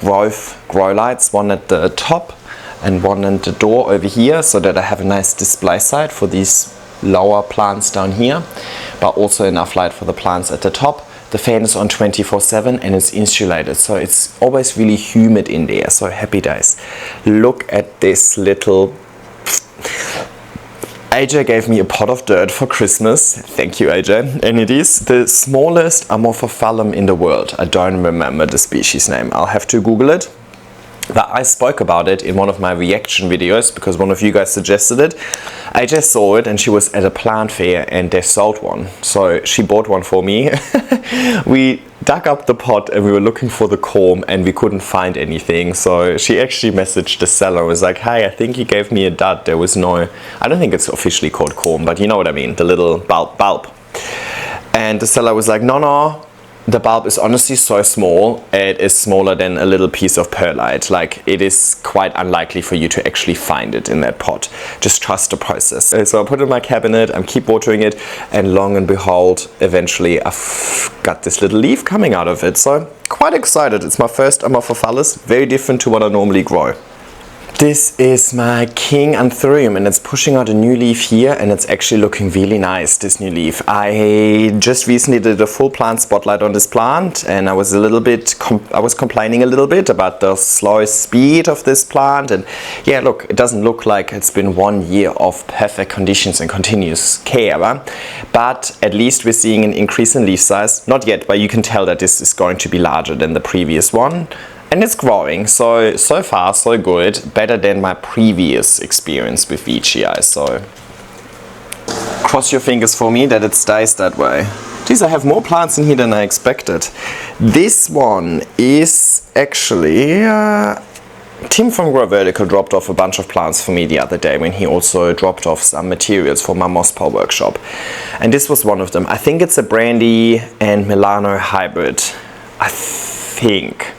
grow lights, one at the top and one at the door over here, so that I have a nice display site for these lower plants down here, but also enough light for the plants at the top. The fan is on 24/7 and it's insulated, so it's always really humid in there, so happy days. Look at this little... AJ gave me a pot of dirt for Christmas. Thank you, AJ. And it is the smallest Amorphophallum in the world. I don't remember the species name. I'll have to Google it. But I spoke about it in one of my reaction videos because one of you guys suggested it. AJ saw it and she was at a plant fair and they sold one. So she bought one for me. We dug up the pot and we were looking for the corm and we couldn't find anything. So she actually messaged the seller and was like, hey, I think you gave me a dud. There was no, I don't think it's officially called corm, but you know what I mean, the little bulb. And the seller was like, no, the bulb is honestly so small, it is smaller than a little piece of perlite. Like, it is quite unlikely for you to actually find it in that pot. Just trust the process. So I put it in my cabinet, I keep watering it, and long and behold, eventually I've got this little leaf coming out of it. So quite excited. It's my first Amorphophallus, very different to what I normally grow. This is my King Anthurium, and it's pushing out a new leaf here, and it's actually looking really nice, this new leaf. I just recently did a full plant spotlight on this plant, and I was complaining a little bit about the slow speed of this plant. And yeah, look, it doesn't look like it's been 1 year of perfect conditions and continuous care, but at least we're seeing an increase in leaf size. Not yet, but you can tell that this is going to be larger than the previous one. And it's growing, so far so good, better than my previous experience with Veitchii. So cross your fingers for me that it stays that way. Geez, I have more plants in here than I expected. This one is actually Tim from Grow Vertical dropped off a bunch of plants for me the other day when he also dropped off some materials for my moss pole workshop. And this was one of them. I think it's a Brandy and Milano hybrid, I think.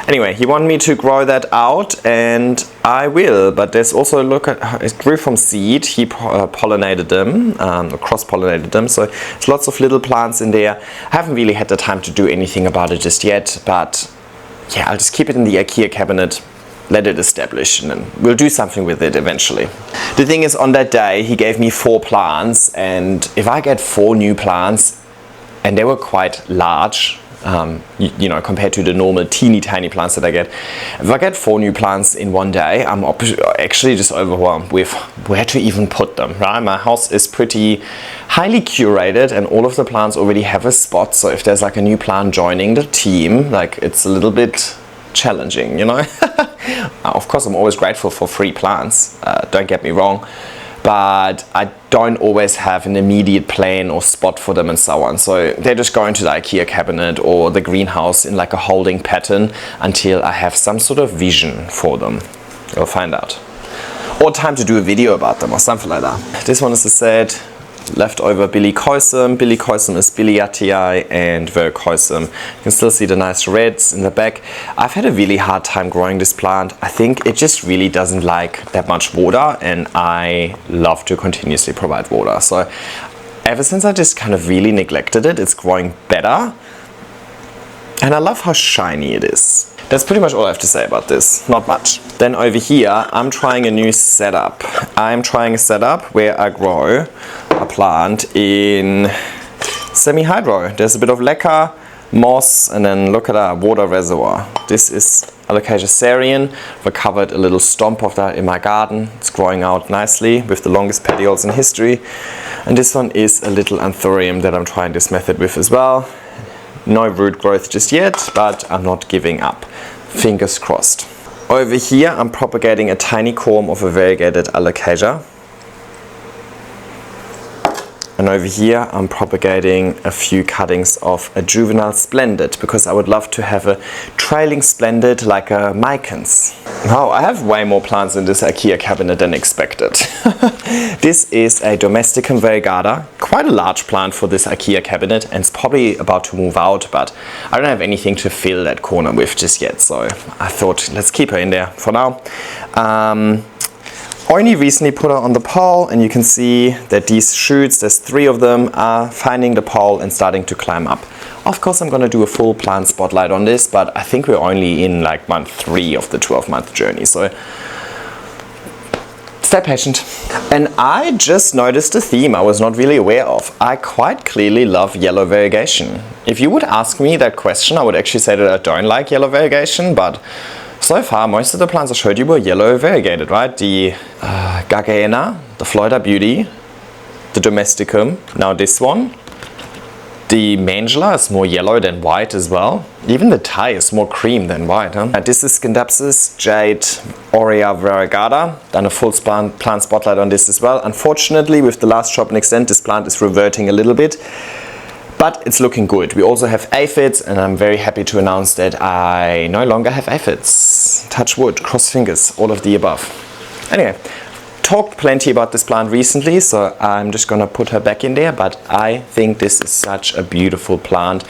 Anyway, he wanted me to grow that out, and I will, but there's also, look at, it grew from seed. He pollinated them, cross-pollinated them, so there's lots of little plants in there. I haven't really had the time to do anything about it just yet, but yeah, I'll just keep it in the IKEA cabinet, let it establish, and then we'll do something with it eventually. The thing is, on that day, he gave me 4 plants, and if I get 4 new plants, and they were quite large, you know, compared to the normal teeny tiny plants that I get. If I get 4 new plants in one day, I'm actually just overwhelmed with where to even put them, right? My house is pretty highly curated, and all of the plants already have a spot, so if there's like a new plant joining the team, like, it's a little bit challenging, you know? Of course, I'm always grateful for free plants, don't get me wrong, but I don't always have an immediate plan or spot for them and so on. So they're just going to the IKEA cabinet or the greenhouse in like a holding pattern until I have some sort of vision for them. You'll find out. Or time to do a video about them or something like that. This one is the set leftover Billycoisum. Billycoisum is Biliatii and Vercoisum. You can still see the nice reds in the back. I've had a really hard time growing this plant. I think it just really doesn't like that much water, and I love to continuously provide water. So ever since I just kind of really neglected it, it's growing better. And I love how shiny it is. That's pretty much all I have to say about this. Not much. Then over here, I'm trying a new setup. I'm trying a setup where I grow a plant in semi-hydro. There's a bit of leca, moss, and then look at our water reservoir. This is Alocasia cerean. I covered a little stump of that in my garden. It's growing out nicely with the longest petioles in history. And this one is a little Anthurium that I'm trying this method with as well. No root growth just yet, but I'm not giving up. Fingers crossed. Over here, I'm propagating a tiny corm of a variegated Alocasia. And over here, I'm propagating a few cuttings of a juvenile splendid, because I would love to have a trailing splendid like a Mycans. Wow, I have way more plants in this IKEA cabinet than expected. This is a Domesticum variegata, quite a large plant for this IKEA cabinet, and it's probably about to move out, but I don't have anything to fill that corner with just yet, so I thought let's keep her in there for now. Only recently put her on the pole, and you can see that these shoots, there's 3 of them, are finding the pole and starting to climb up. Of course, I'm going to do a full plant spotlight on this, but I think we're only in like month 3 of the 12-month journey, so stay patient. And I just noticed a theme I was not really aware of. I quite clearly love yellow variegation. If you would ask me that question, I would actually say that I don't like yellow variegation, but so far, most of the plants I showed you were yellow variegated, right? The Gathera, the Florida Beauty, the Domesticum, now this one. The Mangela is more yellow than white as well. Even the Thai is more cream than white. Huh? This is Scindapsus Jade Aurea variegata. Done a full plant spotlight on this as well. Unfortunately, with the last Chop and Extend, this plant is reverting a little bit. But it's looking good. We also have aphids, and I'm very happy to announce that I no longer have aphids. Touch wood, cross fingers, all of the above. Anyway, talked plenty about this plant recently, so I'm just gonna put her back in there, but I think this is such a beautiful plant.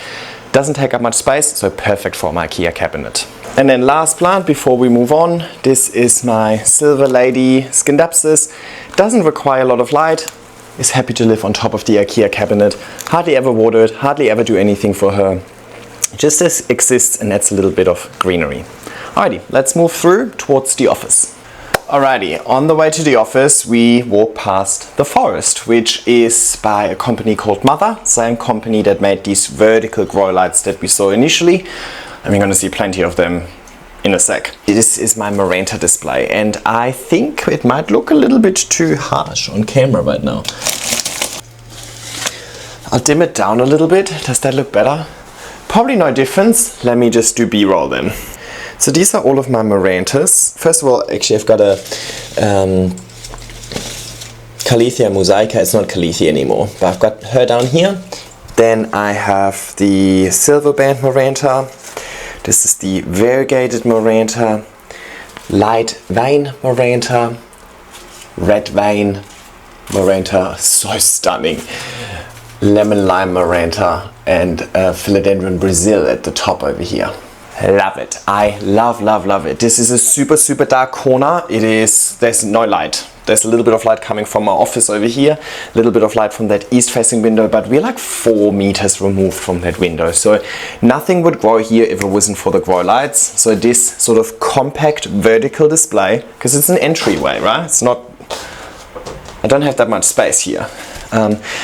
Doesn't take up much space, so perfect for my IKEA cabinet. And then last plant before we move on, this is my Silver Lady Scindapsus. Doesn't require a lot of light, is happy to live on top of the IKEA cabinet. Hardly ever water it, hardly ever do anything for her. Just exists and adds a little bit of greenery. Alrighty, let's move through towards the office. Alrighty, on the way to the office we walk past the forest, which is by a company called Mother, same company that made these vertical grow lights that we saw initially. And we're going to see plenty of them in a sec. This is my Moranta display, and I think it might look a little bit too harsh on camera right now. I'll dim it down a little bit. Does that look better? Probably no difference. Let me just do B-roll then. So these are all of my Morantas. First of all, actually I've got a Caletheia mosaica. It's not Caletheia anymore, but I've got her down here. Then I have the silver band Moranta. This is the variegated Moranta, light vein Moranta, red vein Moranta, so stunning. Lemon lime Moranta, and Philodendron Brazil at the top over here. Love it. I love it. This is a super dark corner. There's no light. There's a little bit of light coming from my office over here, a little bit of light from that east facing window, but we're like 4 meters removed from that window. So nothing would grow here if it wasn't for the grow lights. So this sort of compact vertical display, because it's an entryway, right? It's not, I don't have that much space here.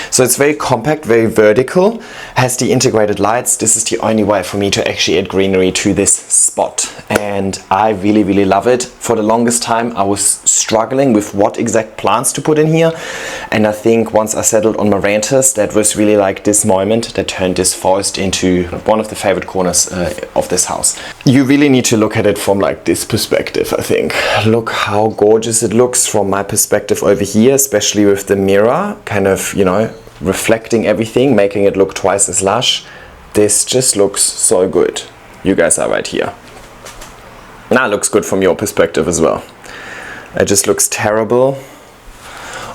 So it's very compact, very vertical, has the integrated lights. This is the only way for me to actually add greenery to this spot, and I really love it. For the longest time I was struggling with what exact plants to put in here, and I think once I settled on Morantas, that was really like this moment that turned this forest into one of the favorite corners of this house. You really need to look at it from like this perspective, I think. Look how gorgeous it looks from my perspective over here, especially with the mirror kind of, you know, reflecting everything, making it look twice as lush. This just looks so good. You guys are right here. Now it looks good from your perspective as well. It just looks terrible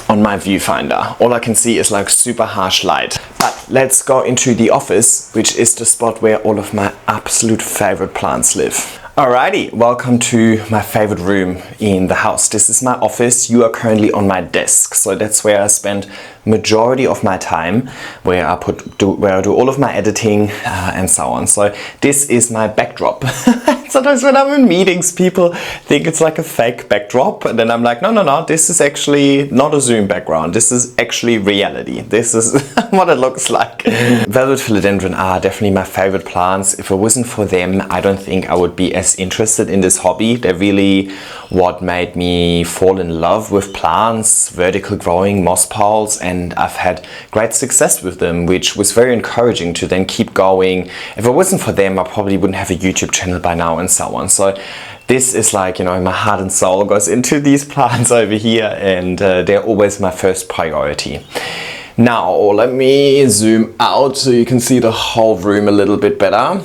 on my viewfinder. All I can see is like super harsh light. But let's go into the office, which is the spot where all of my absolute favorite plants live. Alrighty, welcome to my favorite room in the house. This is my office. You are currently on my desk, so that's where I spend majority of my time, where I do all of my editing and so on. So this is my backdrop. Sometimes when I'm in meetings, people think it's like a fake backdrop, and then I'm like, no, this is actually not a Zoom background. This is actually reality. This is what it looks like. Velvet philodendron are definitely my favorite plants. If it wasn't for them, I don't think I would be as interested in this hobby. They're really what made me fall in love with plants, vertical growing, moss poles, and I've had great success with them, which was very encouraging to then keep going. If it wasn't for them, I probably wouldn't have a YouTube channel by now and so on. So this is like, you know, my heart and soul goes into these plants over here, and they're always my first priority. Now let me zoom out so you can see the whole room a little bit better.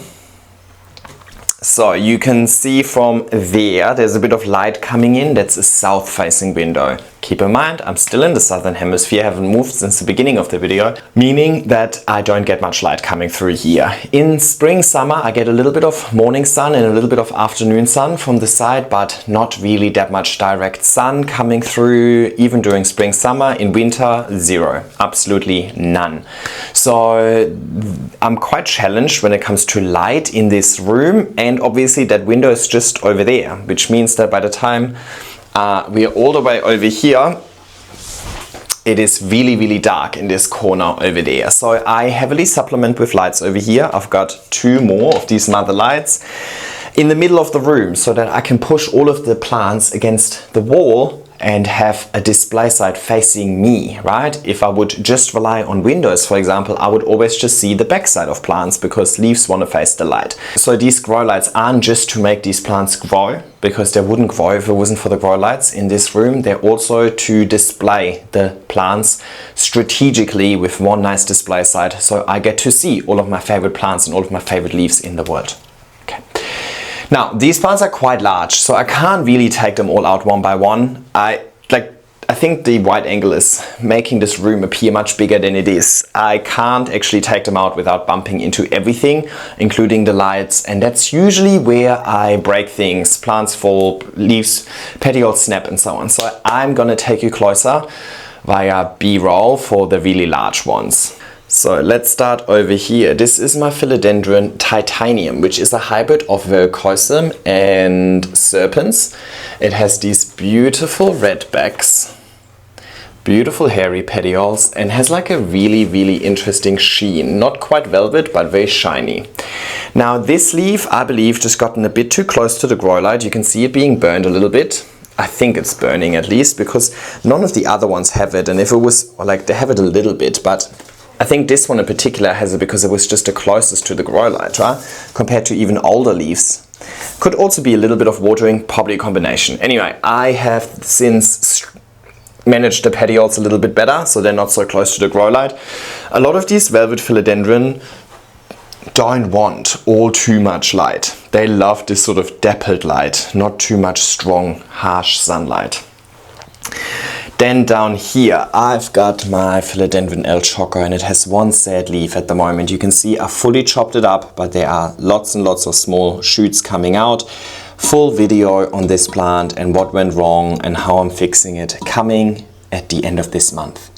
So you can see from there's a bit of light coming in. That's a south facing window. Keep in mind, I'm still in the southern hemisphere, haven't moved since the beginning of the video, meaning that I don't get much light coming through here. In spring, summer, I get a little bit of morning sun and a little bit of afternoon sun from the side, but not really that much direct sun coming through, even during spring, summer. In winter, zero, absolutely none. So I'm quite challenged when it comes to light in this room, and obviously that window is just over there, which means that by the time we are all the way over here, it is really dark in this corner over there. So I heavily supplement with lights over here. I've got 2 more of these mother lights in the middle of the room so that I can push all of the plants against the wall and have a display side facing me, right? If I would just rely on windows, for example, I would always just see the back side of plants because leaves want to face the light. So these grow lights aren't just to make these plants grow, because they wouldn't grow if it wasn't for the grow lights in this room. They're also to display the plants strategically with one nice display side, so I get to see all of my favorite plants and all of my favorite leaves in the world. Okay. Now, these plants are quite large, so I can't really take them all out one by one. I think the wide angle is making this room appear much bigger than it is. I can't actually take them out without bumping into everything, including the lights, and that's usually where I break things. Plants fall, leaves, petioles snap and so on. So I'm gonna take you closer via B-roll for the really large ones. So let's start over here. This is my Philodendron Titanium, which is a hybrid of Verrucosum and Serpens. It has these beautiful red backs, beautiful hairy petioles, and has like a really interesting sheen. Not quite velvet, but very shiny. Now this leaf, I believe, just gotten a bit too close to the grow light. You can see it being burned a little bit. I think it's burning at least, because none of the other ones have it. And if it was, like, they have it a little bit, but I think this one in particular has it because it was just the closest to the grow light, right? Compared to even older leaves. Could also be a little bit of watering, probably a combination. Anyway, I have since managed the petioles a little bit better, so they're not so close to the grow light. A lot of these velvet philodendron don't want all too much light. They love this sort of dappled light, not too much strong, harsh sunlight. Then down here, I've got my Philodendron El Choco, and it has one sad leaf at the moment. You can see I fully chopped it up, but there are lots and lots of small shoots coming out. Full video on this plant and what went wrong and how I'm fixing it coming at the end of this month.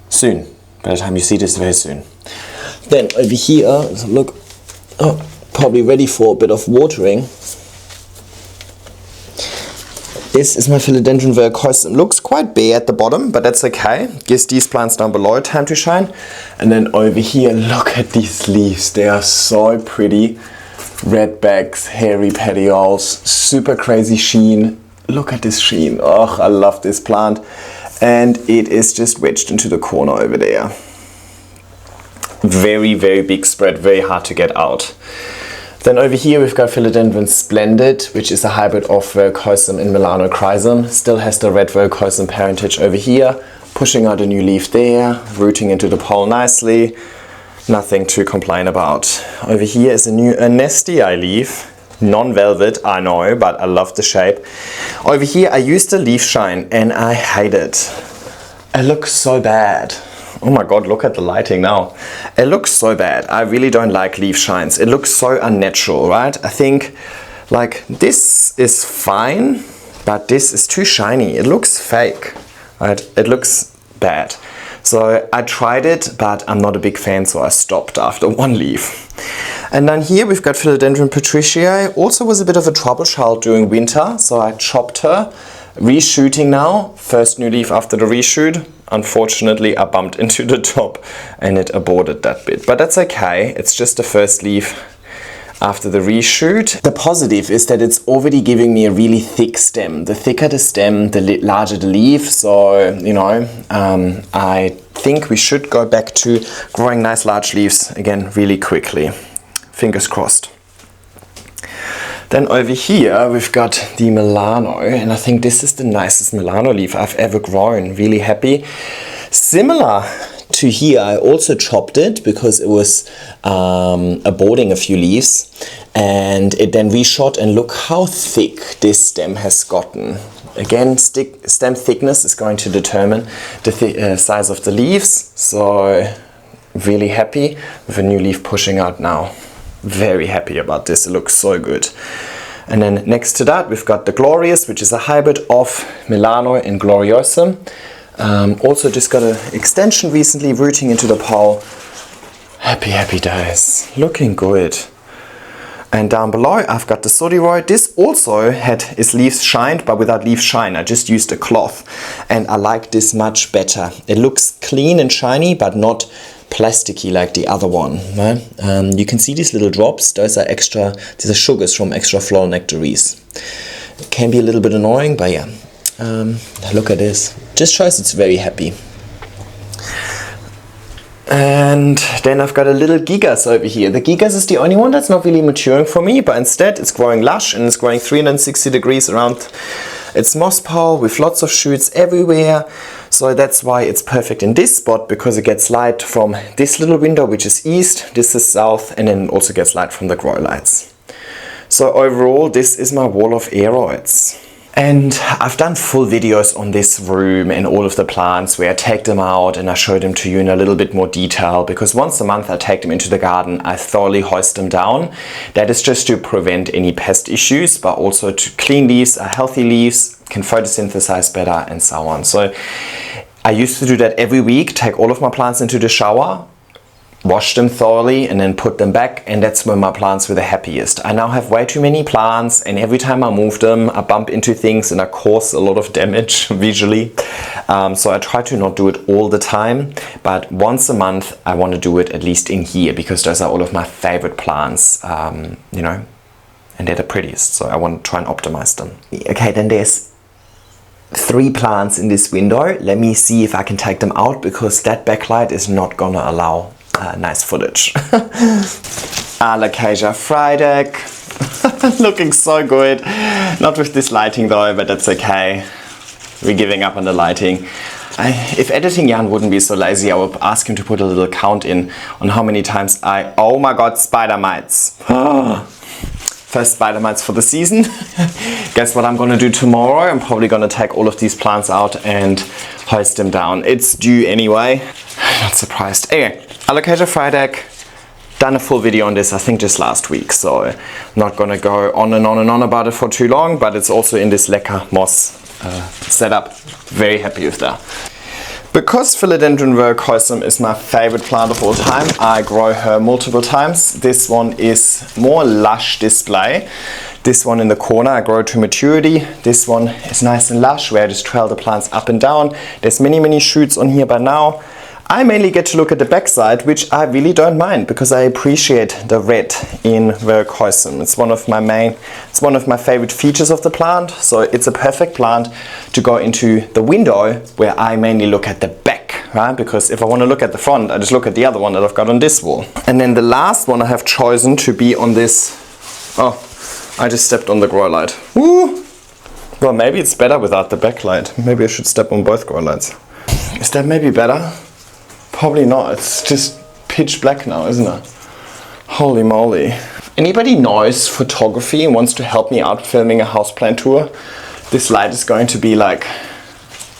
Soon, by the time you see this, very soon. Then over here, look, oh, probably ready for a bit of watering. This is my Philodendron Verrucosum. Looks quite bare at the bottom, but that's okay. Gives these plants down below time to shine. And then over here, look at these leaves. They are so pretty. Red backs, hairy petioles, super crazy sheen. Look at this sheen. Oh, I love this plant. And it is just wedged into the corner over there. Very big spread, very hard to get out. Then over here we've got Philodendron Splendid, which is a hybrid of Verrucosum and Melanochrysum. Still has the red Verrucosum parentage over here, pushing out a new leaf there, rooting into the pole nicely. Nothing to complain about. Over here is a new Anestii leaf, non-velvet, I know, but I love the shape. Over here I used the leaf shine and I hate it. It looks so bad. Oh my god, look at the lighting now. It looks so bad. I really don't like leaf shines. It looks so unnatural, right? I think like this is fine, but this is too shiny. It looks fake, right? It looks bad. So I tried it, but I'm not a big fan, so I stopped after one leaf. And then here we've got Philodendron Patriciae. Also was a bit of a trouble child during winter, so I chopped her. Reshooting now, first new leaf after the reshoot. Unfortunately, I bumped into the top and it aborted that bit, but that's okay. It's just the first leaf after the reshoot. The positive is that it's already giving me a really thick stem. The thicker the stem, the larger the leaf. So, you know, I think we should go back to growing nice large leaves again really quickly. Fingers crossed. Then over here we've got the Milano, and I think this is the nicest Milano leaf I've ever grown. Really happy. Similar to here, I also chopped it because it was aborting a few leaves, and it then reshot, and look how thick this stem has gotten. Again, stem thickness is going to determine the size of the leaves, so really happy with a new leaf pushing out now. Very happy about this, it looks so good. And then next to that we've got the Glorious, which is a hybrid of Milano and Gloriosum. Also just got an extension recently, rooting into the pole. Happy days, looking good. And down below I've got the Sodiroid. This also had its leaves shined, but without leaf shine. I just used a cloth, and I like this much better. It looks clean and shiny, but not plasticky like the other one, right? You can see these little drops. These are sugars from extra floral nectaries. It can be a little bit annoying, but yeah. Look at this. Just shows it's very happy. And then I've got a little Gigas over here. The Gigas is the only one that's not really maturing for me, but instead it's growing lush and it's growing 360 degrees around its moss pole with lots of shoots everywhere. So that's why it's perfect in this spot, because it gets light from this little window, which is east, this is south, and then also gets light from the grow lights. So overall, this is my wall of aroids. And I've done full videos on this room and all of the plants where I take them out and I show them to you in a little bit more detail, because once a month I take them into the garden, I thoroughly hoist them down. That is just to prevent any pest issues, but also to clean leaves, healthy leaves, can photosynthesize better and so on. So I used to do that every week, take all of my plants into the shower, wash them thoroughly and then put them back, and that's when my plants were the happiest. I now have way too many plants, and every time I move them I bump into things and I cause a lot of damage visually. So I try to not do it all the time, but once a month I want to do it at least in here, because those are all of my favorite plants, you know, and they're the prettiest, so I want to try and optimize them. Okay, then there's 3 plants in this window. Let me see if I can take them out, because that backlight is not gonna allow nice footage. Alocasia Friedeck, looking so good. Not with this lighting though, but that's okay. We're giving up on the lighting. If editing Jan wouldn't be so lazy, I would ask him to put a little count in on how many times oh my god, spider mites. First spider mites for the season. Guess what I'm gonna do tomorrow? I'm probably gonna take all of these plants out and hoist them down. It's due anyway. Not surprised. Anyway, Alocasia Friedeck, done a full video on this, I think just last week, so I'm not gonna go on and on and on about it for too long, but it's also in this lekker moss setup. Very happy with that. Because Philodendron verrucosum is my favorite plant of all time, I grow her multiple times. This one is more lush display. This one in the corner I grow to maturity. This one is nice and lush, where I just trail the plants up and down. There's many shoots on here by now. I mainly get to look at the backside, which I really don't mind, because I appreciate the red in verrucosum. It's one of my favorite features of the plant, so it's a perfect plant to go into the window where I mainly look at the back, right? Because if I want to look at the front, I just look at the other one that I've got on this wall. And then the last one I have chosen to be on this, oh, I just stepped on the grow light. Woo! Well, maybe it's better without the backlight. Maybe I should step on both grow lights. Is that maybe better? Probably not, it's just pitch black now, isn't it? Holy moly. Anybody knows photography and wants to help me out filming a houseplant tour? This light is going to be like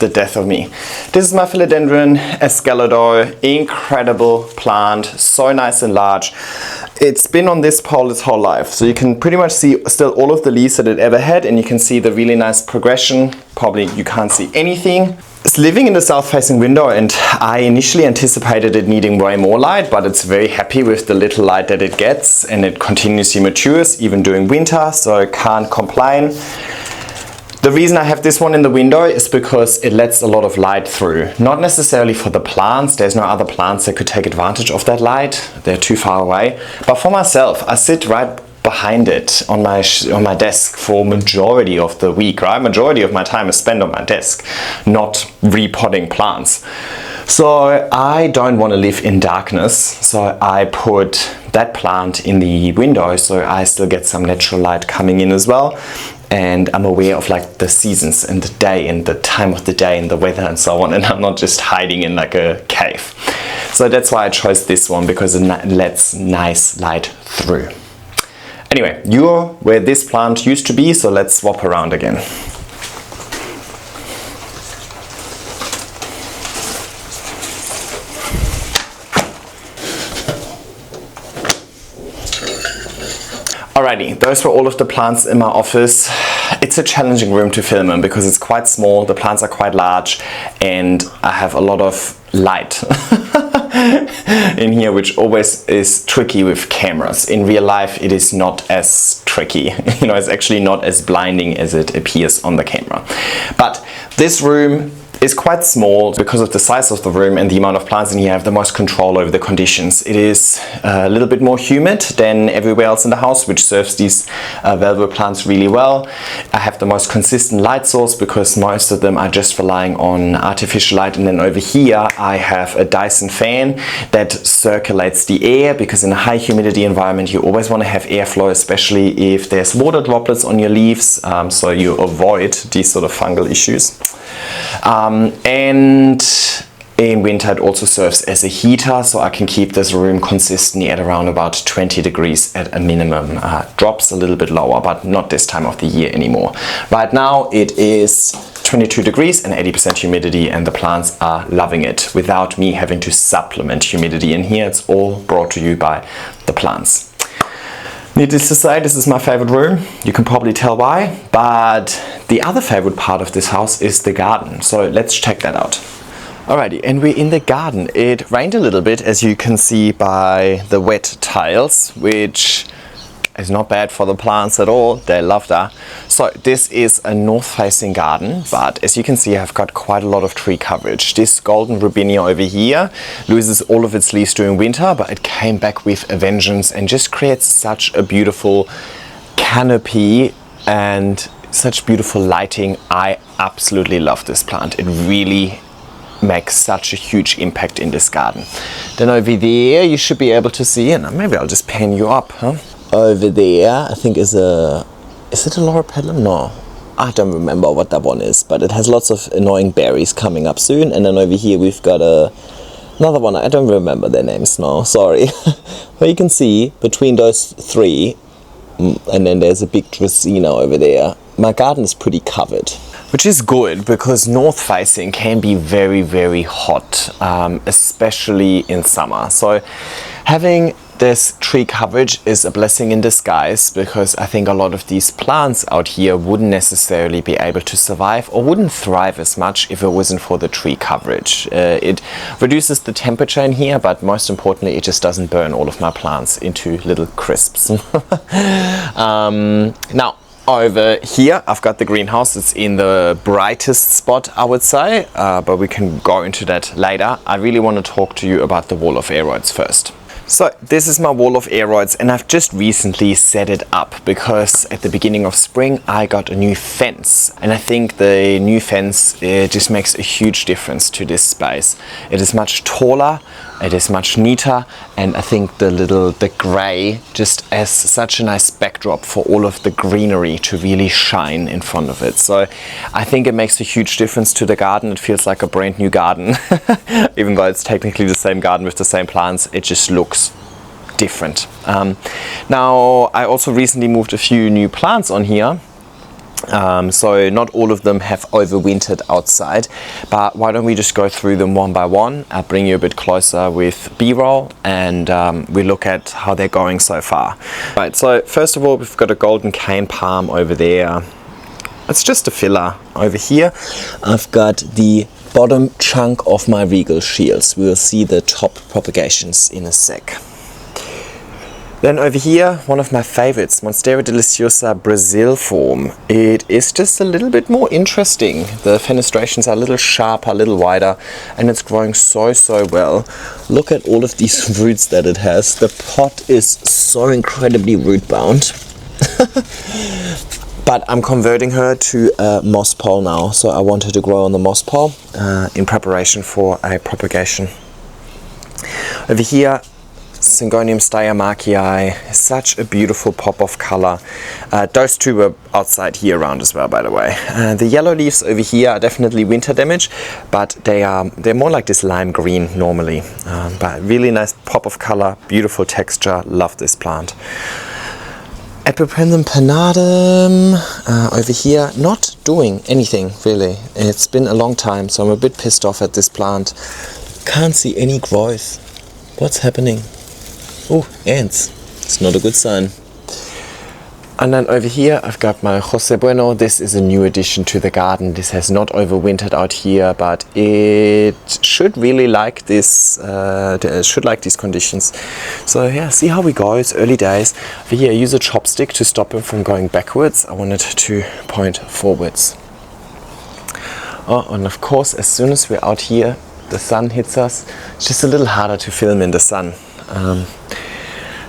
the death of me. This is my Philodendron Escalado, incredible plant, so nice and large. It's been on this pole its whole life, so you can pretty much see still all of the leaves that it ever had, and you can see the really nice progression. Probably you can't see anything. It's living in the south-facing window, and I initially anticipated it needing way more light, but it's very happy with the little light that it gets, and it continuously matures even during winter, so I can't complain. The reason I have this one in the window is because it lets a lot of light through. Not necessarily for the plants, there's no other plants that could take advantage of that light, they're too far away, but for myself, I sit right behind it on my desk for majority of the week, right? Majority of my time is spent on my desk, not repotting plants. So I don't want to live in darkness, so I put that plant in the window so I still get some natural light coming in as well. And I'm aware of like the seasons and the day and the time of the day and the weather and so on, and I'm not just hiding in like a cave. So that's why I chose this one, because it lets nice light through. Anyway, you're where this plant used to be, so let's swap around again. Alrighty, those were all of the plants in my office. It's a challenging room to film in because it's quite small, the plants are quite large, and I have a lot of light in here, which always is tricky with cameras. In real life it is not as tricky, you know, it's actually not as blinding as it appears on the camera. But this room is quite small because of the size of the room and the amount of plants in here. I have the most control over the conditions. It is a little bit more humid than everywhere else in the house, which serves these velvet plants really well. I have the most consistent light source because most of them are just relying on artificial light, and then over here I have a Dyson fan that circulates the air, because in a high humidity environment you always want to have airflow, especially if there's water droplets on your leaves, so you avoid these sort of fungal issues. And In winter it also serves as a heater, so I can keep this room consistently at around about 20 degrees at a minimum. Drops a little bit lower, but not this time of the year anymore. Right now it is 22 degrees and 80% humidity, and the plants are loving it without me having to supplement humidity in here. It's all brought to you by the plants. Needless to say, this is my favorite room. You can probably tell why, but the other favorite part of this house is the garden. So let's check that out. Alrighty, and we're in the garden. It rained a little bit, as you can see by the wet tiles, which is not bad for the plants at all. They love that. So this is a north-facing garden, but as you can see, I've got quite a lot of tree coverage. This golden robinia over here loses all of its leaves during winter, but it came back with a vengeance and just creates such a beautiful canopy and such beautiful lighting. I absolutely love this plant. It really makes such a huge impact in this garden. Then over there you should be able to see, and maybe I'll just pan you up, huh? Over there I think is it a loropetalum? No, I don't remember what that one is, but it has lots of annoying berries coming up soon. And then over here we've got another one. I don't remember their names now, sorry. But you can see between those three, and then there's a big dracaena over there. My garden is pretty covered, which is good because north facing can be very, very hot, especially in summer. So having this tree coverage is a blessing in disguise, because I think a lot of these plants out here wouldn't necessarily be able to survive or wouldn't thrive as much if it wasn't for the tree coverage. It reduces the temperature in here, but most importantly it just doesn't burn all of my plants into little crisps. Now over here I've got the greenhouse. It's in the brightest spot, I would say, but we can go into that later. I really want to talk to you about the wall of aroids first. So this is my wall of aroids, and I've just recently set it up because at the beginning of spring I got a new fence, and I think the new fence just makes a huge difference to this space. It is much taller, it is much neater, and I think the grey just has such a nice backdrop for all of the greenery to really shine in front of it. So I think it makes a huge difference to the garden. It feels like a brand new garden. Even though it's technically the same garden with the same plants, it just looks different. Now I also recently moved a few new plants on here. So not all of them have overwintered outside, but why don't we just go through them one by one. I'll bring you a bit closer with B-roll, and we look at how they're going so far. Right, so first of all we've got a golden cane palm over there. It's just a filler. Over here I've got the bottom chunk of my regal shields. We'll see the top propagations in a sec. Then over here, one of my favorites, Monstera deliciosa Brazil form. It is just a little bit more interesting. The fenestrations are a little sharper, a little wider, and it's growing so well. Look at all of these roots that it has. The pot is so incredibly root bound. But I'm converting her to a moss pole now, so I want her to grow on the moss pole in preparation for a propagation. Over here, Syngonium styramarkii, such a beautiful pop of color. Those two were outside here around as well, by the way. The yellow leaves over here are definitely winter damage, but they're more like this lime green normally. But really nice pop of color, beautiful texture, love this plant. Epipremnum panatum over here, not doing anything really. It's been a long time, so I'm a bit pissed off at this plant. Can't see any growth. What's happening? Oh, ants. It's not a good sign. And then over here I've got my Jose Bueno. This is a new addition to the garden. This has not overwintered out here, but it should really like this. Should like these conditions. So yeah, see how we go. It's early days. Over here I use a chopstick to stop him from going backwards. I want it to point forwards. Oh, and of course, as soon as we're out here, the sun hits us. It's just a little harder to film in the sun.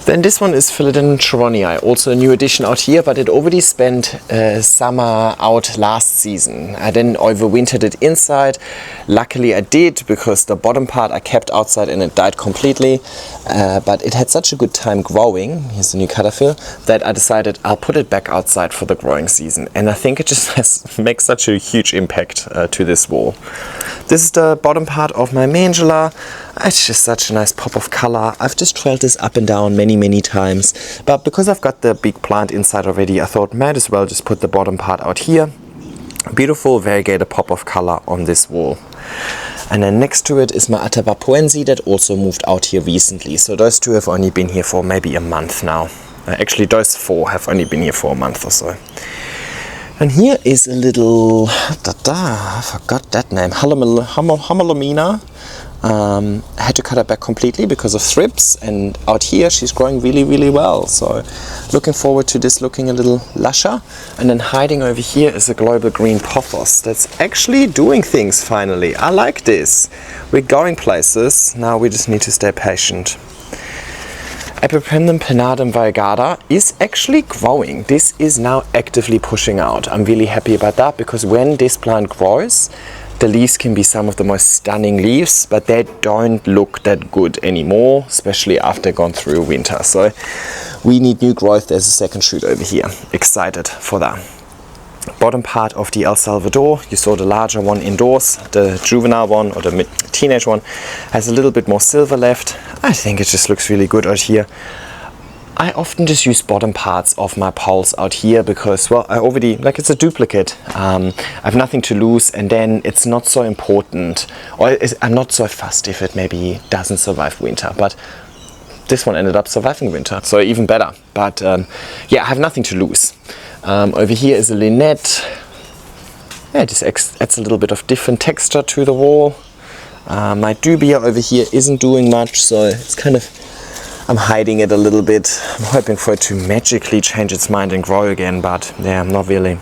Then this one is Philodendron cheronii, also a new addition out here, but it already spent summer out last season. I then overwintered it inside. Luckily I did, because the bottom part I kept outside and it died completely. But it had such a good time growing, here's a new caterpillar, that I decided I'll put it back outside for the growing season. And I think it just makes such a huge impact to this wall. This is the bottom part of my mandala. It's just such a nice pop of color. I've just trailed this up and down many times, but because I've got the big plant inside already, I thought might as well just put the bottom part out here. Beautiful variegated pop of color on this wall. And then next to it is my Atabapoense that also moved out here recently. So those two have only been here for maybe a month now. Actually, those four have only been here for a month or so. And here is a little, I forgot that name, Hamalomina. I had to cut her back completely because of thrips, and out here she's growing really well. So looking forward to this looking a little lusher. And then hiding over here is a global green pothos that's actually doing things finally. I like this. We're going places. Now we just need to stay patient. Epipremnum pinnardum variegata is actually growing. This is now actively pushing out. I'm really happy about that because when this plant grows, the leaves can be some of the most stunning leaves, but they don't look that good anymore, especially after gone through winter. So we need new growth. There's a second shoot over here. Excited for that. Bottom part of the El Salvador, you saw the larger one indoors, the juvenile one or the mid-teenage one has a little bit more silver left. I think it just looks really good out here. I often just use bottom parts of my poles out here because, well, I already, like, it's a duplicate. I have nothing to lose, and then it's not so important, or I'm not so fussed if it maybe doesn't survive winter, but this one ended up surviving winter, so even better. But yeah, I have nothing to lose. Over here is a linnet. Yeah, it just adds a little bit of different texture to the wall. My dubia over here isn't doing much, so it's kind of, I'm hiding it a little bit. I'm hoping for it to magically change its mind and grow again, but yeah, not really.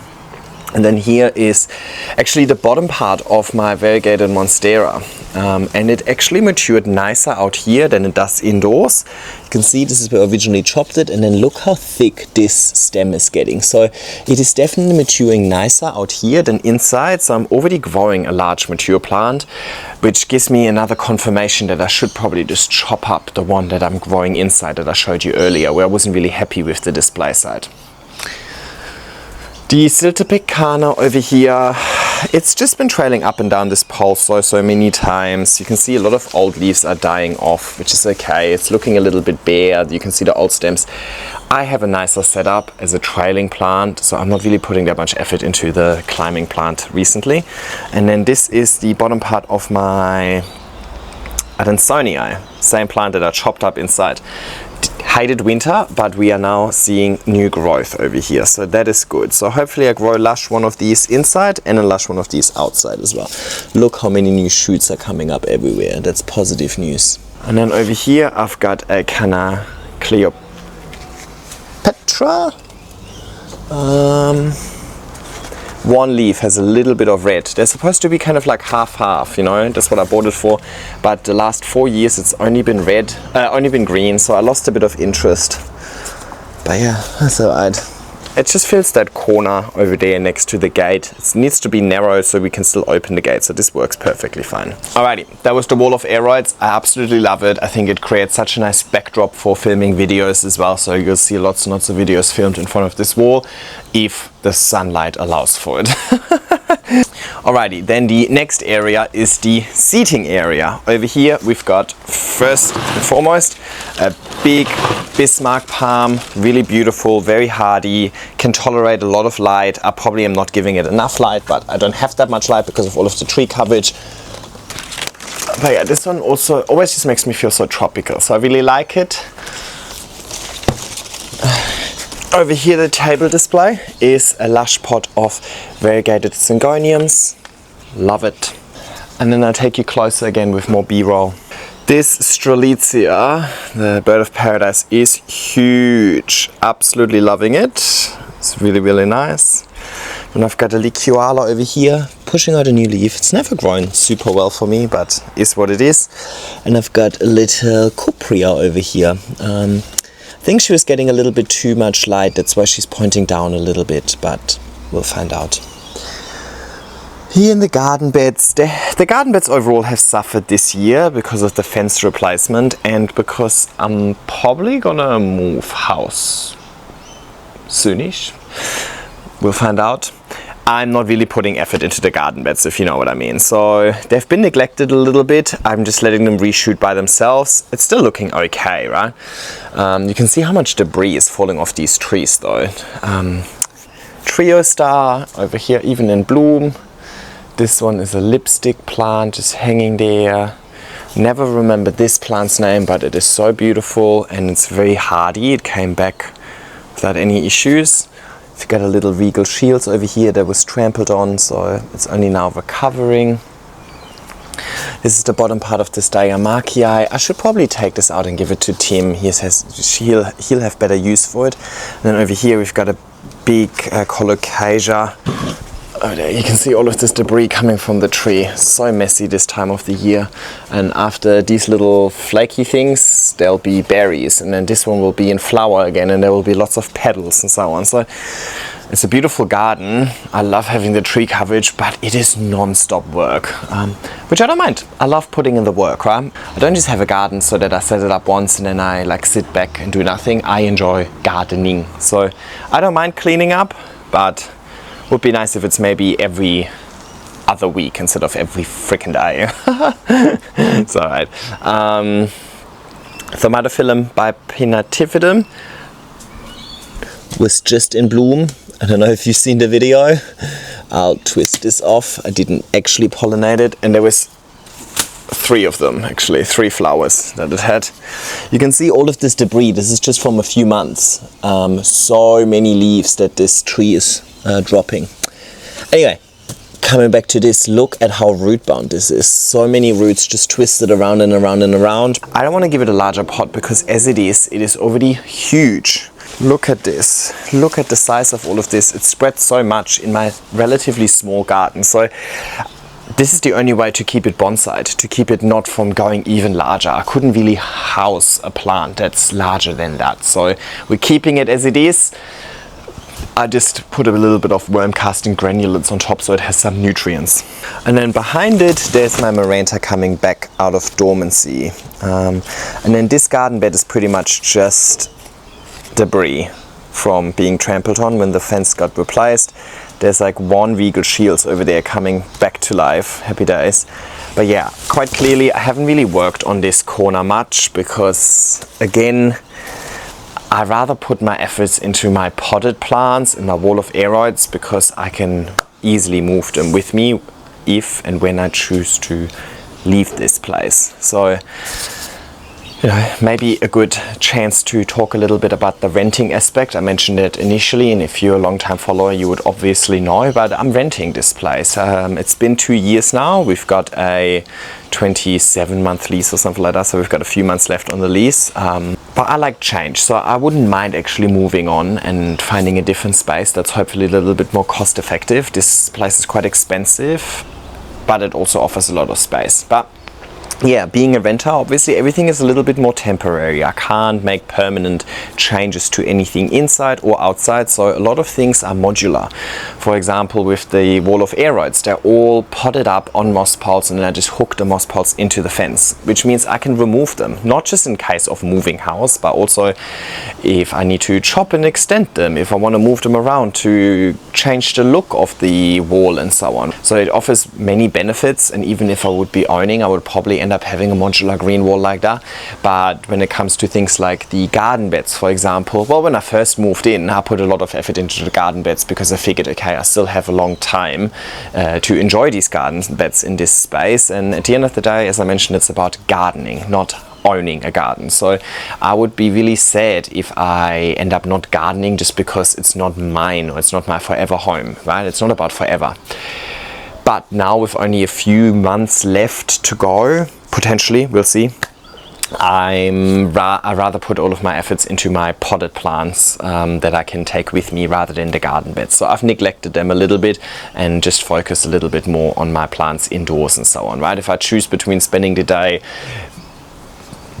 And then here is actually the bottom part of my variegated monstera, and it actually matured nicer out here than it does indoors. You can see this is where I originally chopped it, and then look how thick this stem is getting. So it is definitely maturing nicer out here than inside. So I'm already growing a large mature plant, which gives me another confirmation that I should probably just chop up the one that I'm growing inside that I showed you earlier, where I wasn't really happy with the display side. The Siltepecana over here, it's just been trailing up and down this pole so many times. You can see a lot of old leaves are dying off, which is okay. It's looking a little bit bare. You can see the old stems. I have a nicer setup as a trailing plant, so I'm not really putting that much effort into the climbing plant recently. And then this is the bottom part of my Adansonii, same plant that I chopped up inside. Hated winter, but we are now seeing new growth over here, so that is good. So hopefully I grow lush one of these inside and a lush one of these outside as well. Look how many new shoots are coming up everywhere. That's positive news. And then over here I've got a Cana Cleopatra. One leaf has a little bit of red. They're supposed to be kind of like half-half, you know, that's what I bought it for. But the last 4 years it's only been red, only been green, so I lost a bit of interest. But yeah, that's alright. It just fills that corner over there next to the gate. It needs to be narrow so we can still open the gate, so this works perfectly fine. Alrighty, that was the wall of aroids. I absolutely love it. I think it creates such a nice backdrop for filming videos as well, so you'll see lots and lots of videos filmed in front of this wall if the sunlight allows for it. Alrighty, then the next area is the seating area. Over here we've got, first and foremost, a big Bismarck palm, really beautiful, very hardy, can tolerate a lot of light. I probably am not giving it enough light, but I don't have that much light because of all of the tree coverage. But yeah, this one also always just makes me feel so tropical, so I really like it. Over here the table display is a lush pot of variegated syngoniums. Love it. And then I'll take you closer again with more b-roll. This Strelitzia, the bird of paradise, is huge. Absolutely loving it. It's really nice. And I've got a Licuala over here, pushing out a new leaf. It's never grown super well for me, but is what it is. And I've got a little Cupria over here. I think she was getting a little bit too much light, that's why she's pointing down a little bit, but we'll find out. Here in the garden beds, the garden beds overall have suffered this year because of the fence replacement and because I'm probably gonna move house soonish. We'll find out. I'm not really putting effort into the garden beds, if you know what I mean. So they've been neglected a little bit. I'm just letting them reshoot by themselves. It's still looking okay, right? You can see how much debris is falling off these trees though. Trio star over here, even in bloom. This one is a lipstick plant just hanging there. Never remember this plant's name, but it is so beautiful and it's very hardy. It came back without any issues. You've got a little regal shields over here that was trampled on, so it's only now recovering. This is the bottom part of the Diamachii. I should probably take this out and give it to Tim. He'll have better use for it. And then over here we've got a big colocasia. Oh, there you can see all of this debris coming from the tree. So messy this time of the year. And after these little flaky things, there'll be berries. And then this one will be in flower again, and there will be lots of petals and so on. So it's a beautiful garden. I love having the tree coverage, but it is non-stop work, which I don't mind. I love putting in the work, right? I don't just have a garden so that I set it up once and then I like sit back and do nothing. I enjoy gardening. So I don't mind cleaning up, but would be nice if it's maybe every other week instead of every freaking day. It's alright. Tomatophyllum bipinnatifidum was just in bloom. I don't know if you've seen the video. I'll twist this off. I didn't actually pollinate it, and there was 3 of them, actually 3 flowers that it had. You can see all of this debris. This is just from a few months. So many leaves that this tree is dropping. Anyway, coming back to this, look at how root bound this is. So many roots just twisted around and around and around. I don't want to give it a larger pot because as it is already huge. Look at this. Look at the size of all of this. It spread so much in my relatively small garden. So this is the only way to keep it bonsaied, to keep it not from going even larger. I couldn't really house a plant that's larger than that. So we're keeping it as it is. I just put a little bit of worm casting granulates on top so it has some nutrients. And then behind it, there's my Moranta coming back out of dormancy. And then this garden bed is pretty much just debris from being trampled on when the fence got replaced. There's like 1 regal shields over there coming back to life. Happy days. But yeah, quite clearly I haven't really worked on this corner much because, again, I rather put my efforts into my potted plants in my wall of aroids because I can easily move them with me if and when I choose to leave this place. So, you know, maybe a good chance to talk a little bit about the renting aspect. I mentioned it initially, and if you're a long-time follower, you would obviously know, but I'm renting this place. It's been 2 years now. We've got a 27-month lease or something like that, so we've got a few months left on the lease. But I like change, so I wouldn't mind actually moving on and finding a different space that's hopefully a little bit more cost effective. This place is quite expensive, but it also offers a lot of space. But yeah, being a renter, obviously everything is a little bit more temporary. I can't make permanent changes to anything inside or outside, so a lot of things are modular. For example, with the wall of aroids, they're all potted up on moss poles, and then I just hook the moss poles into the fence, which means I can remove them, not just in case of moving house, but also if I need to chop and extend them, if I want to move them around to change the look of the wall and so on. So it offers many benefits, and even if I would be owning, I would probably end up having a modular green wall like that. But when it comes to things like the garden beds, for example, well, when I first moved in, I put a lot of effort into the garden beds because I figured, okay, I still have a long time to enjoy these garden beds in this space. And at the end of the day, as I mentioned, it's about gardening, not owning a garden. So I would be really sad if I end up not gardening just because it's not mine or it's not my forever home, right? It's not about forever. But now with only a few months left to go, potentially, we'll see, I rather put all of my efforts into my potted plants that I can take with me rather than the garden beds. So I've neglected them a little bit and just focused a little bit more on my plants indoors and so on, right? If I choose between spending the day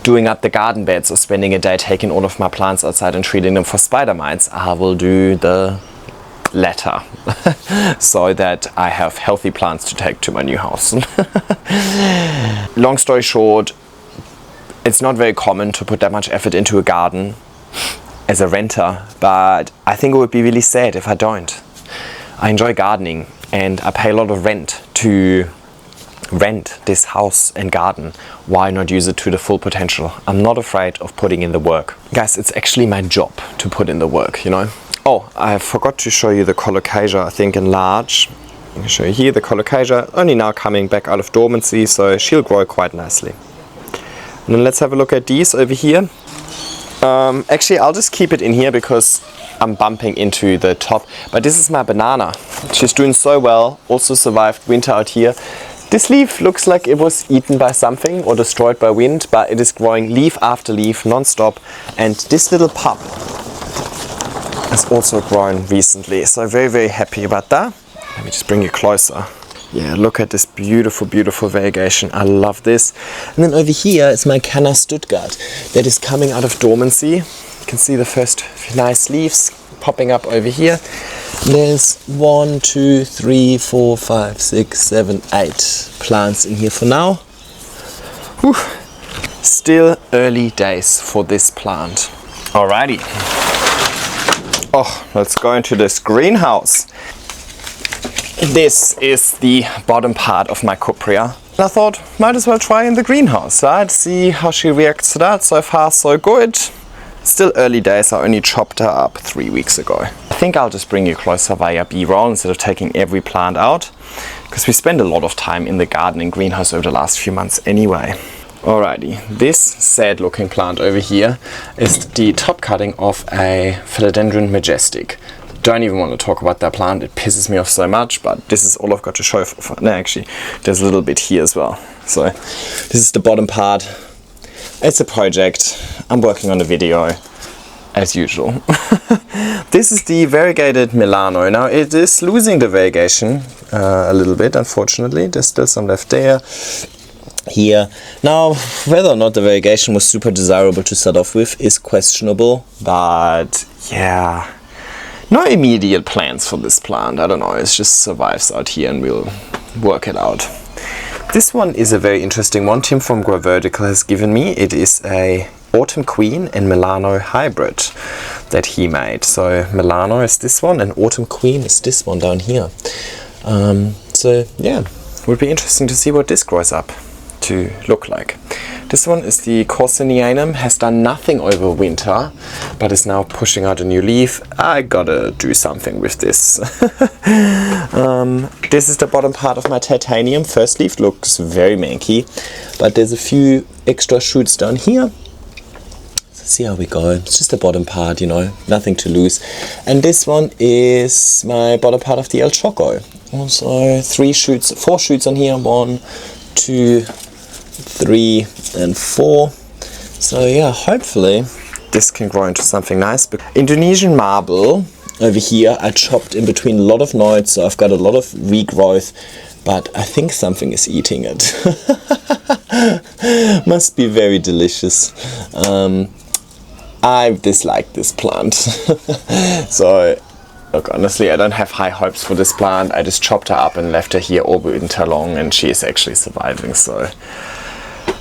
doing up the garden beds or spending a day taking all of my plants outside and treating them for spider mites, I will do the latter so that I have healthy plants to take to my new house. Long story short, it's not very common to put that much effort into a garden as a renter, but I think it would be really sad if I don't. I enjoy gardening and I pay a lot of rent to rent this house and garden. Why not use it to the full potential? I'm not afraid of putting in the work. Guys, it's actually my job to put in the work, you know? Oh, I forgot to show you the colocasia, I think in large. I can show you here the colocasia, only now coming back out of dormancy, so she'll grow quite nicely. And then let's have a look at these over here. Actually, I'll just keep it in here because I'm bumping into the top. But this is my banana. She's doing so well, also survived winter out here. This leaf looks like it was eaten by something or destroyed by wind, but it is growing leaf after leaf non-stop. And this little pup has also grown recently, so very, very happy about that. Let me just bring you closer. Yeah, look at this beautiful, beautiful variegation. I love this. And then over here is my Canna Stuttgart that is coming out of dormancy. You can see the first nice leaves popping up over here. There's 1, 2, 3, 4, 5, 6, 7, 8 plants in here for now. Whew. Still early days for this plant. Alrighty. Oh, let's go into this greenhouse. This is the bottom part of my cupria. I thought, might as well try in the greenhouse, right? See how she reacts to that. So far, so good. Still early days, I only chopped her up 3 weeks ago. I think I'll just bring you closer via B-roll instead of taking every plant out, because we spend a lot of time in the garden and greenhouse over the last few months anyway. Alrighty, this sad looking plant over here is the top cutting of a Philodendron Majestic. Don't even want to talk about that plant, it pisses me off so much, but this is all I've got to show for no, actually, there's a little bit here as well. So, this is the bottom part. It's a project. I'm working on a video, as usual. This is the variegated Milano. Now, it is losing the variegation a little bit, unfortunately. There's still some left there. Here. Now, whether or not the variegation was super desirable to start off with is questionable, but yeah. No immediate plans for this plant. I don't know, it just survives out here and we'll work it out. This one is a very interesting one. Tim from Grow Vertical has given me. It is a Autumn Queen and Milano hybrid that he made. So Milano is this one and Autumn Queen is this one down here. So yeah, would be interesting to see what this grows up to look like. This one is the Corsinianum, has done nothing over winter, but is now pushing out a new leaf. I gotta do something with this. This is the bottom part of my Titanium. First leaf looks very manky, but there's a few extra shoots down here. So see how we go. It's just the bottom part, you know, nothing to lose. And this one is my bottom part of the El Choco. Also 4 shoots on here. 1, 2, 3 and 4. So yeah, hopefully this can grow into something nice. Indonesian marble over here I chopped in between a lot of nodes, so I've got a lot of regrowth, but I think something is eating it. Must be very delicious. I dislike this plant. So look, honestly, I don't have high hopes for this plant. I just chopped her up and left her here all winter long, and she is actually surviving, so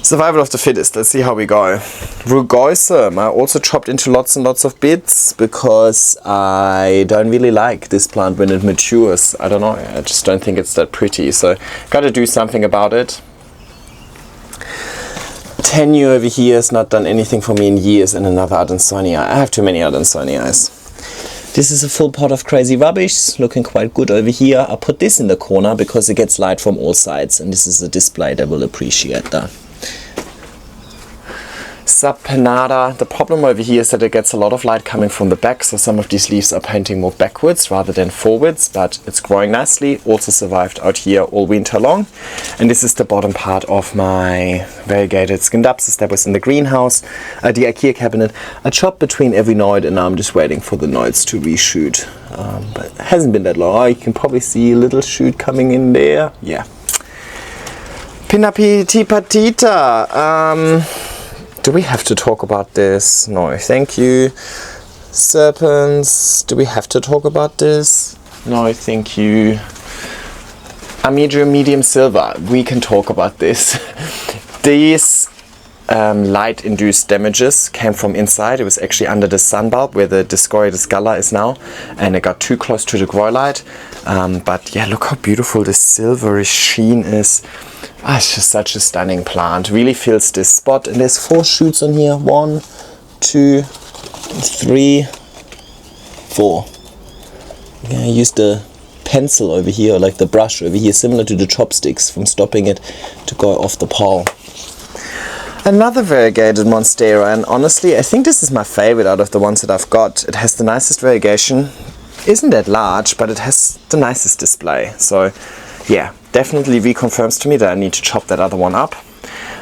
survival of the fittest. Let's see how we go. Rugosum, I also chopped into lots and lots of bits because I don't really like this plant when it matures. I don't know, I just don't think it's that pretty, so gotta do something about it. Tenue over here has not done anything for me in years, and another Adansonii. I have too many Adansonii. This is a full pot of crazy rubbish, looking quite good over here. I put this in the corner because it gets light from all sides, and this is a display that will appreciate that. Subpenada. The problem over here is that it gets a lot of light coming from the back, so some of these leaves are painting more backwards rather than forwards, but it's growing nicely. Also survived out here all winter long. And this is the bottom part of my variegated Scindapsus that was in the greenhouse, the IKEA cabinet. I chopped between every node, and now I'm just waiting for the nodes to reshoot. But it hasn't been that long. Oh, you can probably see a little shoot coming in there. Yeah. Pinapitipatita. Do we have to talk about this? No, thank you. Serpents, do we have to talk about this? No, thank you. Amidrium medium silver, we can talk about this. These light-induced damages came from inside. It was actually under the Sunbulb where the discoid discolor is now, and it got too close to the grow light. But yeah, look how beautiful this silvery sheen is. It's just such a stunning plant. Really fills this spot. And there's 4 shoots on here. 1, 2, 3, 4. I used the pencil over here, like the brush over here, similar to the chopsticks from stopping it to go off the pole. Another variegated Monstera, and honestly I think this is my favorite out of the ones that I've got. It has the nicest variegation, isn't that large, but it has the nicest display. So yeah, definitely reconfirms to me that I need to chop that other one up.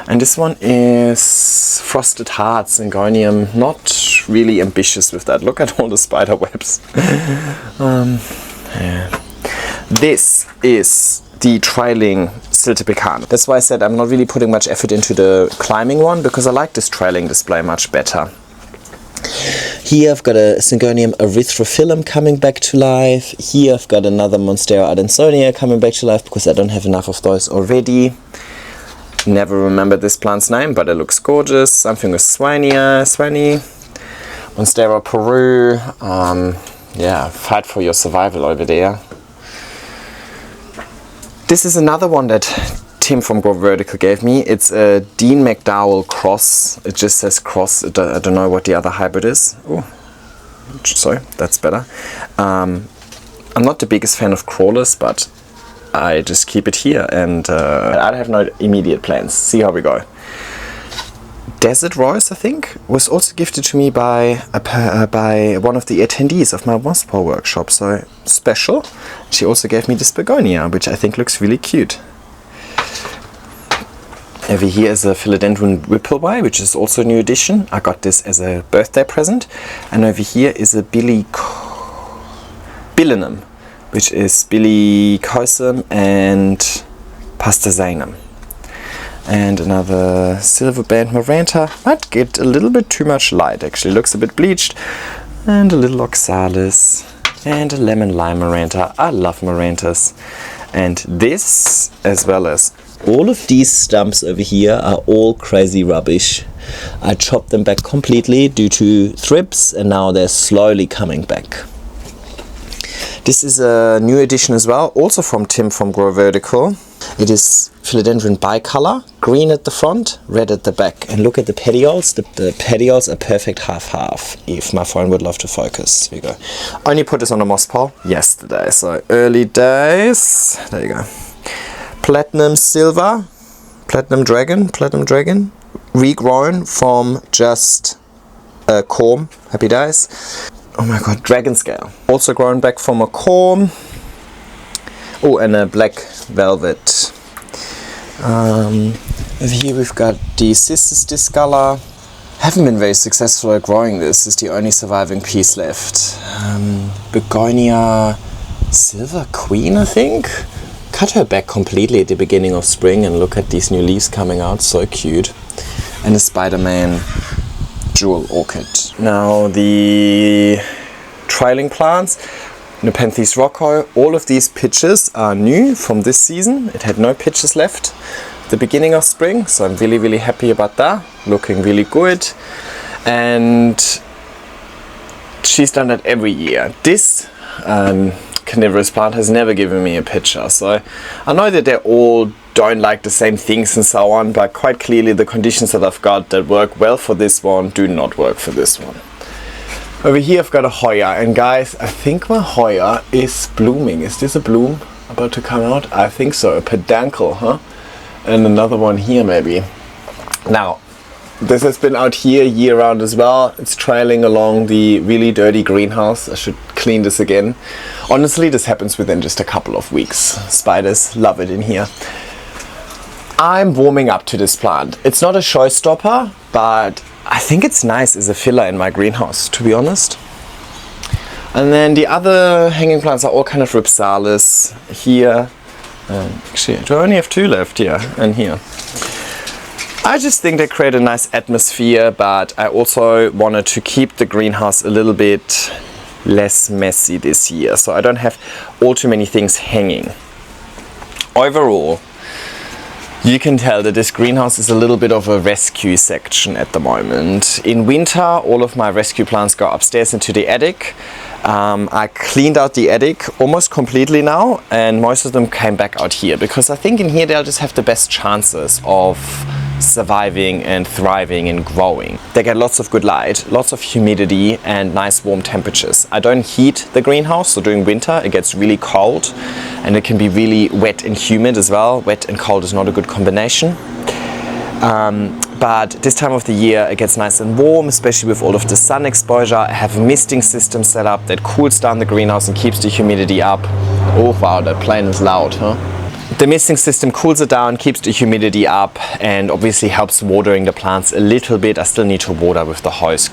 And this one is Frosted Hearts, Syngonium. Not really ambitious with that. Look at all the spider webs. Yeah. This is the trailing Siltepecan. That's why I said I'm not really putting much effort into the climbing one, because I like this trailing display much better. Here I've got a Syngonium erythrophyllum coming back to life. Here I've got another Monstera Adansonia coming back to life because I don't have enough of those already. Never remember this plant's name, but it looks gorgeous. Something with Swany. Monstera Peru. Yeah, fight for your survival over there. This is another one that Tim from Grow Vertical gave me. It's a Dean McDowell cross. It just says cross. I don't know what the other hybrid is. Oh, sorry, that's better. I'm not the biggest fan of crawlers, but I just keep it here, and I have no immediate plans. See how we go. Desert Rose, I think, was also gifted to me by one of the attendees of my Wasp workshop, so special. She also gave me this begonia, which I think looks really cute. Over here is a Philodendron Whippleway, which is also a new addition. I got this as a birthday present. And over here is a Bilinum, which is Bilicosum and Pastazanum. And another silver band Moranta. Might get a little bit too much light, actually. Looks a bit bleached. And a little Oxalis. And a lemon lime Moranta. I love Morantas. And this, as well as all of these stumps over here, are all crazy rubbish. I chopped them back completely due to thrips, and now they're slowly coming back. This is a new addition as well, also from Tim from Grow Vertical. It is Philodendron bicolor, green at the front, red at the back. And look at the petioles. The petioles are perfect half-half, if my phone would love to focus. Here we go. Only put this on a moss pole yesterday, so early days. There you go. Platinum Silver, Platinum Dragon, regrown from just a corm. Happy days. Oh my god, Dragon Scale. Also grown back from a corm. Oh, and a black velvet. Over here we've got the Cissus Discolor. Haven't been very successful at growing this. It's the only surviving piece left. Begonia Silver Queen, I think. Cut her back completely at the beginning of spring, and look at these new leaves coming out. So cute. And a Spider-Man Jewel Orchid. Now the trailing plants. Nepenthes Rocco. All of these pitches are new from this season. It had no pitches left at the beginning of spring, so I'm really, really happy about that. Looking really good. And she's done that every year. This carnivorous plant has never given me a pitcher, so I know that they all don't like the same things and so on, but quite clearly the conditions that I've got that work well for this one do not work for this one. Over here I've got a Hoya, and guys, I think my Hoya is blooming. Is this a bloom about to come out? I think so. A peduncle, huh? And another one here maybe. Now, this has been out here year round as well. It's trailing along the really dirty greenhouse. I should clean this again. Honestly, this happens within just a couple of weeks. Spiders love it in here. I'm warming up to this plant. It's not a showstopper, but I think it's nice as a filler in my greenhouse, to be honest. And then the other hanging plants are all kind of Rhipsalis here. Actually, do I only have 2 left here and here? I just think they create a nice atmosphere, but I also wanted to keep the greenhouse a little bit less messy this year, so I don't have all too many things hanging. Overall, You can tell that this greenhouse is a little bit of a rescue section at the moment. In winter, all of my rescue plants go upstairs into the attic. I cleaned out the attic almost completely now, and most of them came back out here because I think in here they'll just have the best chances of surviving and thriving and growing. They get lots of good light, lots of humidity and nice warm temperatures. I don't heat the greenhouse, so during winter it gets really cold and it can be really wet and humid as well. Wet and cold is not a good combination. But this time of the year it gets nice and warm, especially with all of the sun exposure. I have a misting system set up that cools down the greenhouse and keeps the humidity up. Oh wow, that plane is loud, huh? The misting system cools it down, keeps the humidity up, and obviously helps watering the plants a little bit. I still need to water with the hose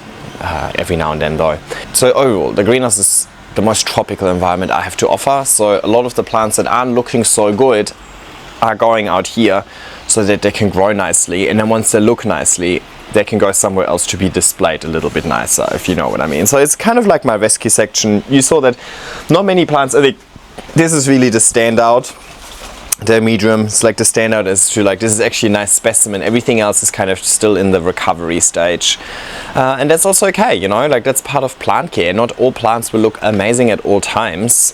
every now and then though. So overall, the greenhouse is the most tropical environment I have to offer. So a lot of the plants that aren't looking so good are going out here so that they can grow nicely, and then once they look nicely they can go somewhere else to be displayed a little bit nicer, if you know what I mean. So it's kind of like my rescue section. You saw that not many plants, I think this is really the standout. The medium is like the standout as to like this is actually a nice specimen. Everything else is kind of still in the recovery stage, and that's also okay, you know, like that's part of plant care. Not all plants will look amazing at all times,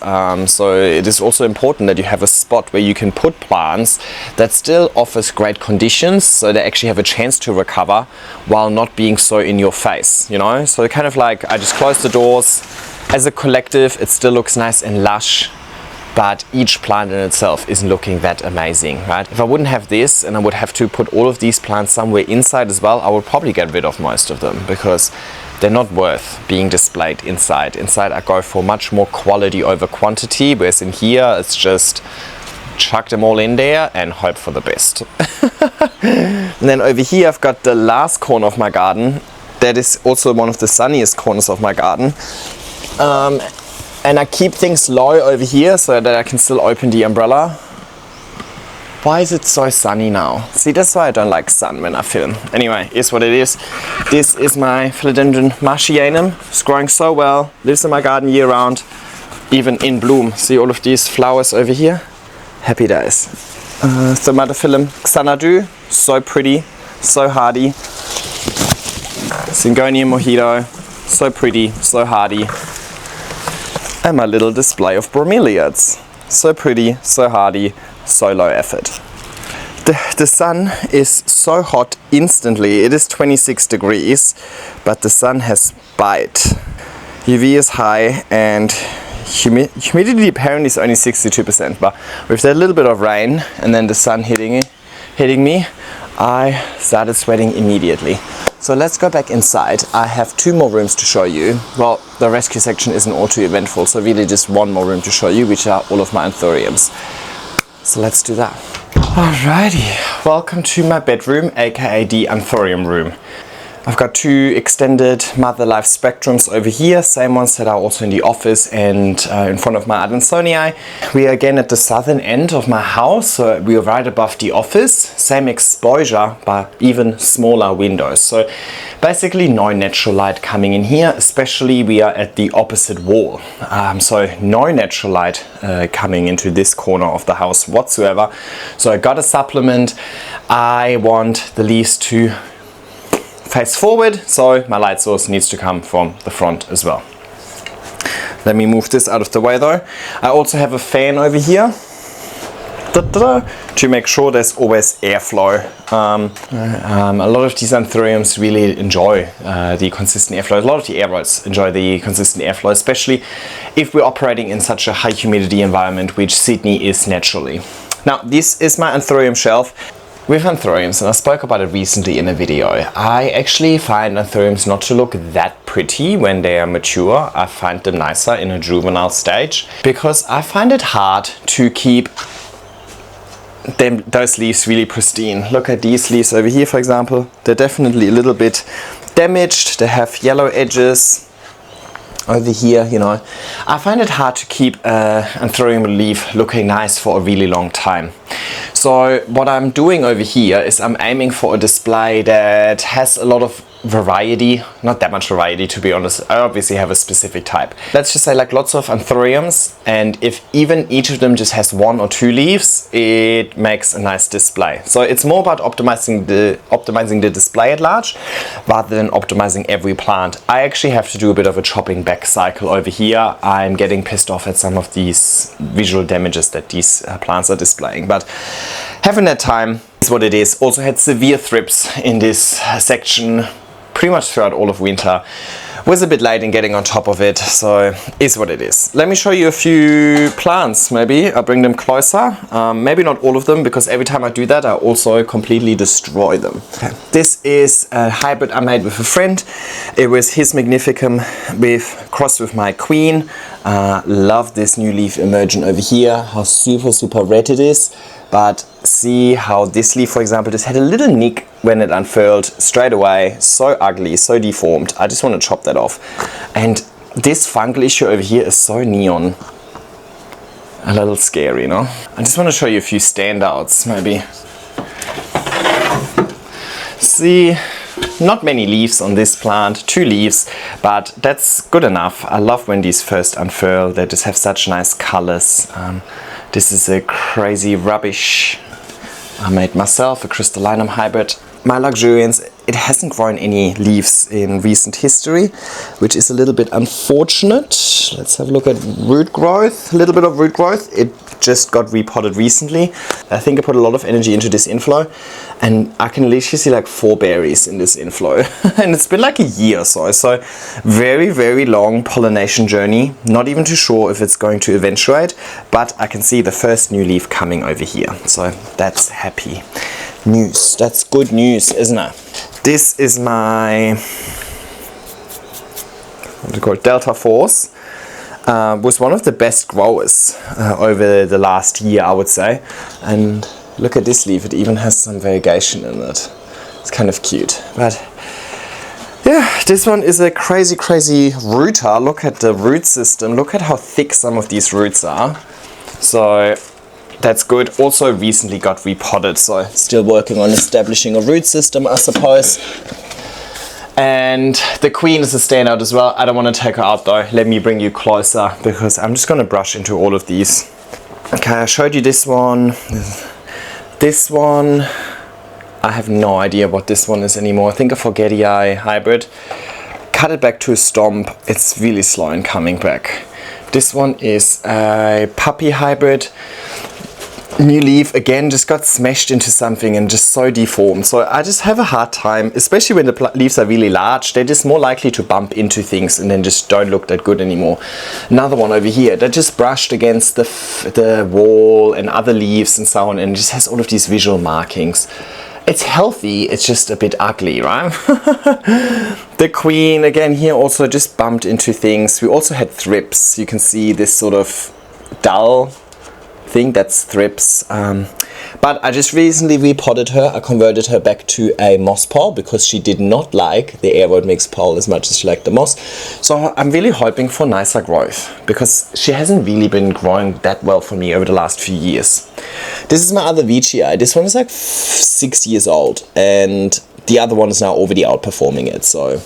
so it is also important that you have a spot where you can put plants that still offers great conditions so they actually have a chance to recover while not being so in your face, you know. So kind of like I just close the doors. As a collective it still looks nice and lush, but each plant in itself isn't looking that amazing, right? If I wouldn't have this and I would have to put all of these plants somewhere inside as well, I would probably get rid of most of them because they're not worth being displayed inside. Inside I go for much more quality over quantity, whereas in here it's just chuck them all in there and hope for the best. And then over here I've got the last corner of my garden. That is also one of the sunniest corners of my garden. And I keep things low over here so that I can still open the umbrella. Why is it so sunny now? See, that's why I don't like sun when I film. Anyway, is what it is. This is my Philodendron marchianum. It's growing so well, lives in my garden year round, even in bloom. See all of these flowers over here? Happy days. Somatophyllum xanadu, so pretty, so hardy. Syngonium mojito, so pretty, so hardy. And my little display of bromeliads. So pretty, so hardy, so low effort. The sun is so hot instantly. It is 26 degrees, but the sun has bite. UV is high and humidity apparently is only 62%, but with that little bit of rain and then the sun hitting me, I started sweating immediately. So let's go back inside. I have 2 more rooms to show you. Well, the rescue section isn't all too eventful, so really just 1 more room to show you, which are all of my Anthuriums. So let's do that. Alrighty, welcome to my bedroom, aka the Anthurium room. I've got 2 extended mother life spectrums over here, same ones that are also in the office and in front of my Adansonii. We are again at the southern end of my house, so we are right above the office, same exposure but even smaller windows. So basically no natural light coming in here, especially we are at the opposite wall. So no natural light coming into this corner of the house whatsoever. So I got a supplement. I want the leaves to face forward, so my light source needs to come from the front as well. Let me move this out of the way though. I also have a fan over here to make sure there's always airflow. A lot of these Anthuriums really enjoy the consistent airflow. A lot of the aroids enjoy the consistent airflow, especially if we're operating in such a high humidity environment, which Sydney is naturally. Now, this is my Anthurium shelf. With Anthuriums, and I spoke about it recently in a video, I actually find Anthuriums not to look that pretty when they are mature. I find them nicer in a juvenile stage because I find it hard to keep those leaves really pristine. Look at these leaves over here, for example. They're definitely a little bit damaged. They have yellow edges. Over here, you know, I find it hard to keep an Anthurium leaf looking nice for a really long time. So what I'm doing over here is I'm aiming for a display that has a lot of variety, not that much variety to be honest. I obviously have a specific type. Let's just say like lots of Anthuriums, and if even each of them just has 1 or 2 leaves, it makes a nice display. So it's more about optimizing the display at large rather than optimizing every plant. I actually have to do a bit of a chopping back cycle over here. I'm getting pissed off at some of these visual damages that these plants are displaying, but having that time is what it is. Also had severe thrips in this section pretty much throughout all of winter. Was a bit late in getting on top of it, so is what it is. Let me show you a few plants. Maybe I'll bring them closer. Maybe not all of them, because every time I do that I also completely destroy them. Okay. This is a hybrid I made with a friend. It was his Magnificum crossed with my Queen. Love this new leaf emergent over here, how super red it is. But see how this leaf, for example, just had a little nick when it unfurled straight away. So ugly, so deformed. I just want to chop that off. And this fungal issue over here is so neon. A little scary, you know? I just want to show you a few standouts, maybe. See, not many leaves on this plant, 2 leaves, but that's good enough. I love when these first unfurl. They just have such nice colors. This is a crazy rubbish I made myself, a crystallinum hybrid. My luxuriance, it hasn't grown any leaves in recent history, which is a little bit unfortunate. Let's have a look at root growth. A little bit of root growth. It just got repotted recently. I think I put a lot of energy into this inflow, and I can literally see like 4 berries in this inflow. And it's been like a year or so. So very long pollination journey. Not even too sure if it's going to eventuate, but I can see the first new leaf coming over here. So that's happy news. That's good news, isn't it? This is my, what do you call it, Delta Force. Was one of the best growers over the last year, I would say. And look at this leaf, it even has some variegation in it. It's kind of cute. But yeah, this one is a crazy rooter. Look at the root system. Look at how thick some of these roots are. So that's good. Also recently got repotted, so still working on establishing a root system, I suppose. And the Queen is a standout as well. I don't want to take her out though. Let me bring you closer, because I'm just going to brush into all of these. Okay, I showed you this one. This one, I have no idea what this one is anymore. I think a Forgetii hybrid. Cut it back to a stomp. It's really slow in coming back. This one is a puppy hybrid. New leaf, again, just got smashed into something and just so deformed. So I just have a hard time, especially when the leaves are really large. They're just more likely to bump into things and then just don't look that good anymore. Another one over here that just brushed against the wall and other leaves and so on, and just has all of these visual markings. It's healthy, it's just a bit ugly, right? The Queen, again, here also just bumped into things. We also had thrips. You can see this sort of dull thing, that's thrips. But I just recently repotted her. I converted her back to a moss pole because she did not like the aroid mixed pole as much as she liked the moss. So I'm really hoping for nicer growth, because she hasn't really been growing that well for me over the last few years. This is my other Veitchii. This one is like 6 years old, and the other one is now already outperforming it, so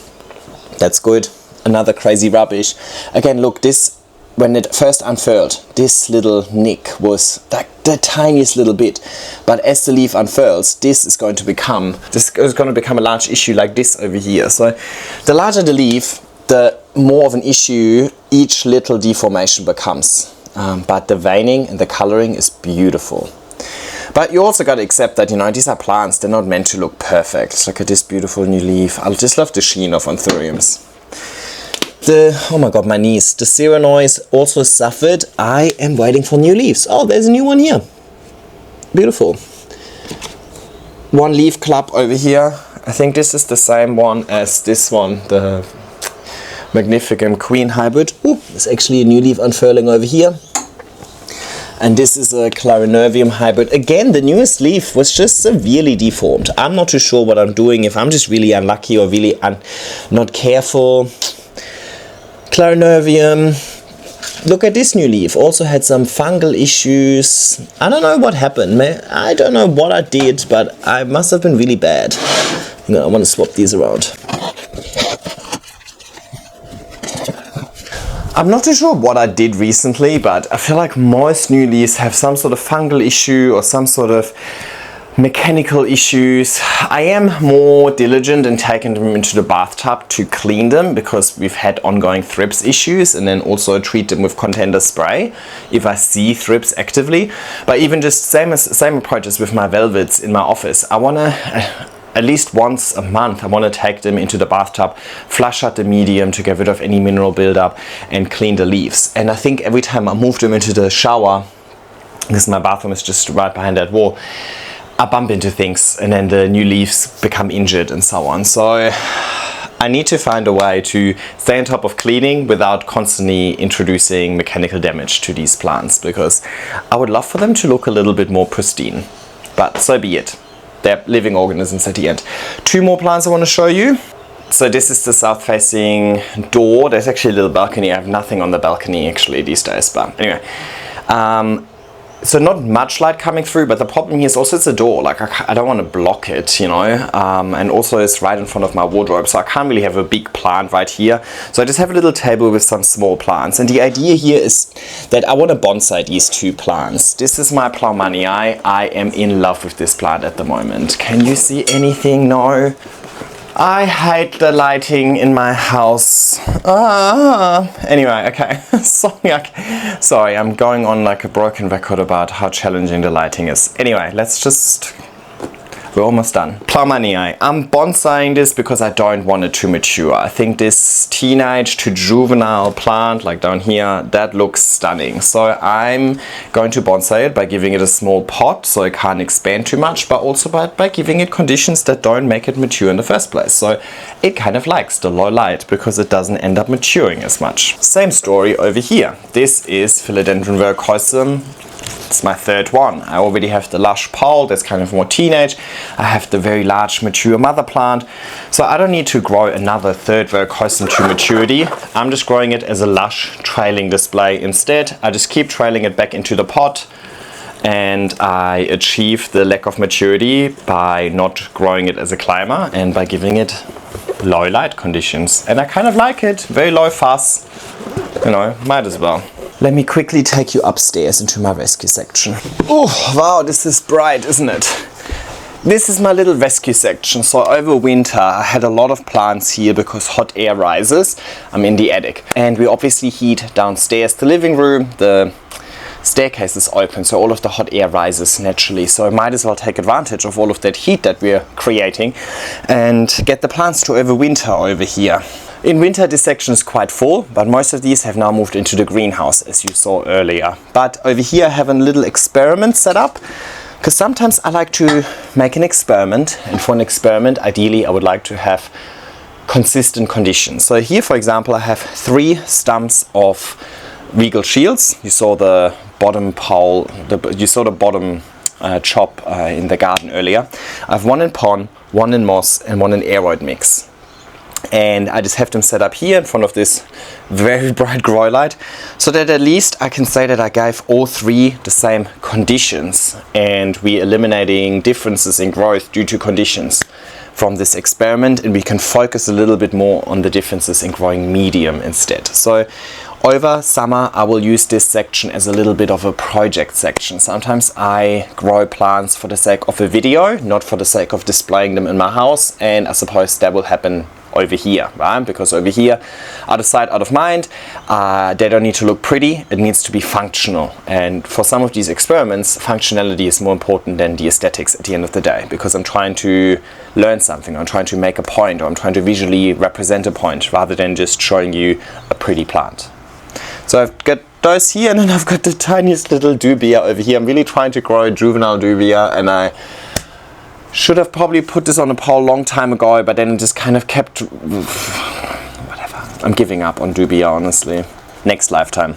that's good. Another crazy rubbish. Again, look, this, when it first unfurled, this little nick was like the tiniest little bit. But as the leaf unfurls, this is going to become a large issue like this over here. So the larger the leaf, the more of an issue each little deformation becomes. But the veining and the coloring is beautiful. But you also got to accept that, you know, these are plants. They're not meant to look perfect. Look at this beautiful new leaf. I just love the sheen of Anthuriums. Oh my god, my knees. The Serenois also suffered. I am waiting for new leaves. Oh, there's a new one here. Beautiful. One leaf club over here. I think this is the same one as this one, the Magnificum Queen hybrid. Ooh, there's actually a new leaf unfurling over here. And this is a Clarinervium hybrid. Again, the newest leaf was just severely deformed. I'm not too sure what I'm doing, if I'm just really unlucky or really not careful. Clarinervium. Look at this new leaf. Also had some fungal issues. I don't know what happened. I don't know what I did, but I must have been really bad. I want to swap these around. I'm not too sure what I did recently, but I feel like most new leaves have some sort of fungal issue or some sort of mechanical issues. I am more diligent in taking them into the bathtub to clean them because we've had ongoing thrips issues, and then also treat them with contender spray if I see thrips actively. But even just same approach as with my velvets in my office. I want to at least once a month, I want to take them into the bathtub, flush out the medium to get rid of any mineral buildup and clean the leaves. And I think every time I move them into the shower, because my bathroom is just right behind that wall, I bump into things and then the new leaves become injured and so on. So I need to find a way to stay on top of cleaning without constantly introducing mechanical damage to these plants, because I would love for them to look a little bit more pristine. But so be it. They're living organisms at the end. 2 more plants I want to show you. So this is the south facing door. There's actually a little balcony. I have nothing on the balcony actually these days, but anyway. So not much light coming through, but the problem here is also it's a door. Like I don't want to block it, you know, and also it's right in front of my wardrobe, so I can't really have a big plant right here. So I just have a little table with some small plants, and the idea here is that I want to bonsai these 2 plants. This is my Ploumanii. I am in love with this plant at the moment. Can you see anything? No. I hate the lighting in my house. Anyway, okay. Sorry, I'm going on like a broken record about how challenging the lighting is. Anyway, we're almost done. Ploumanii. I'm bonsaiing this because I don't want it to mature. I think this teenage to juvenile plant, like down here, that looks stunning. So I'm going to bonsai it by giving it a small pot so it can't expand too much, but also by giving it conditions that don't make it mature in the first place. So it kind of likes the low light because it doesn't end up maturing as much. Same story over here. This is Philodendron verrucosum. It's my 3rd one. I already have the lush pole, that's kind of more teenage. I have the very large mature mother plant. So I don't need to grow another 3rd verrucosum to maturity. I'm just growing it as a lush trailing display instead. I just keep trailing it back into the pot, and I achieve the lack of maturity by not growing it as a climber and by giving it low light conditions. And I kind of like it. Very low fuss. You know, might as well. Let me quickly take you upstairs into my rescue section. Oh, wow, this is bright, isn't it? This is my little rescue section. So over winter, I had a lot of plants here because hot air rises. I'm in the attic. And we obviously heat downstairs the living room. The staircase is open, so all of the hot air rises naturally. So I might as well take advantage of all of that heat that we're creating and get the plants to overwinter over here. In winter, this section is quite full, but most of these have now moved into the greenhouse, as you saw earlier. But over here I have a little experiment set up, because sometimes I like to make an experiment, and for an experiment, ideally I would like to have consistent conditions. So here, for example, I have 3 stumps of regal shields. You saw the bottom pole, you saw the bottom chop in the garden earlier. I have 1 in pon, 1 in moss, and 1 in aroid mix. And I just have them set up here in front of this very bright grow light, so that at least I can say that I gave all 3 the same conditions, and we're eliminating differences in growth due to conditions from this experiment, and we can focus a little bit more on the differences in growing medium instead. So over summer I will use this section as a little bit of a project section. Sometimes I grow plants for the sake of a video, not for the sake of displaying them in my house, and I suppose that will happen over here, right? Because over here, out of sight, out of mind, they don't need to look pretty, it needs to be functional. And for some of these experiments, functionality is more important than the aesthetics at the end of the day, because I'm trying to learn something, I'm trying to make a point, or I'm trying to visually represent a point, rather than just showing you a pretty plant. So I've got those here, and then I've got the tiniest little dubia over here. I'm really trying to grow a juvenile dubia, and I should have probably put this on a pole a long time ago, but then it just kind of kept... whatever. I'm giving up on dubia, honestly. Next lifetime.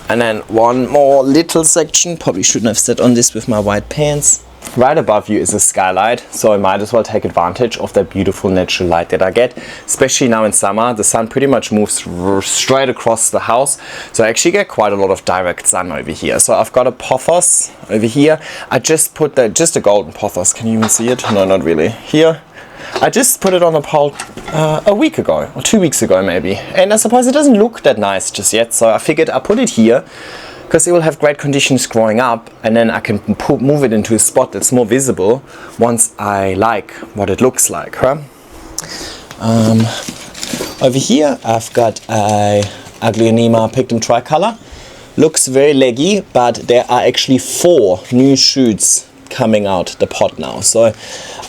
And then 1 more little section. Probably shouldn't have sat on this with my white pants. Right above you is a skylight, so I might as well take advantage of that beautiful natural light that I get. Especially now in summer, the sun pretty much moves straight across the house, so I actually get quite a lot of direct sun over here. So I've got a pothos over here. I just put just a golden pothos. Can you even see it? No, not really. Here. I just put it on a pole a week ago, or 2 weeks ago maybe. And I suppose it doesn't look that nice just yet, so I figured I'll put it here, because it will have great conditions growing up, and then I can move it into a spot that's more visible once I like what it looks like. Huh? Over here I've got a Aglaonema pictum tricolor. Looks very leggy, but there are actually 4 new shoots coming out the pot now. So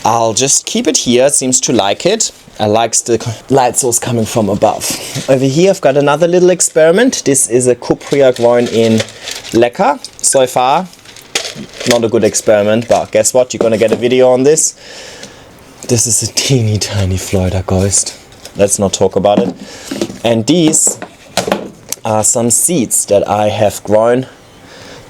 I'll just keep it here. It seems to like it. I likes the light source coming from above. Over here I've got another little experiment. This is a Cupria grown in lacquer. So far, not a good experiment, but guess what? You're gonna get a video on this. This is a teeny tiny Florida ghost. Let's not talk about it. And these are some seeds that I have grown.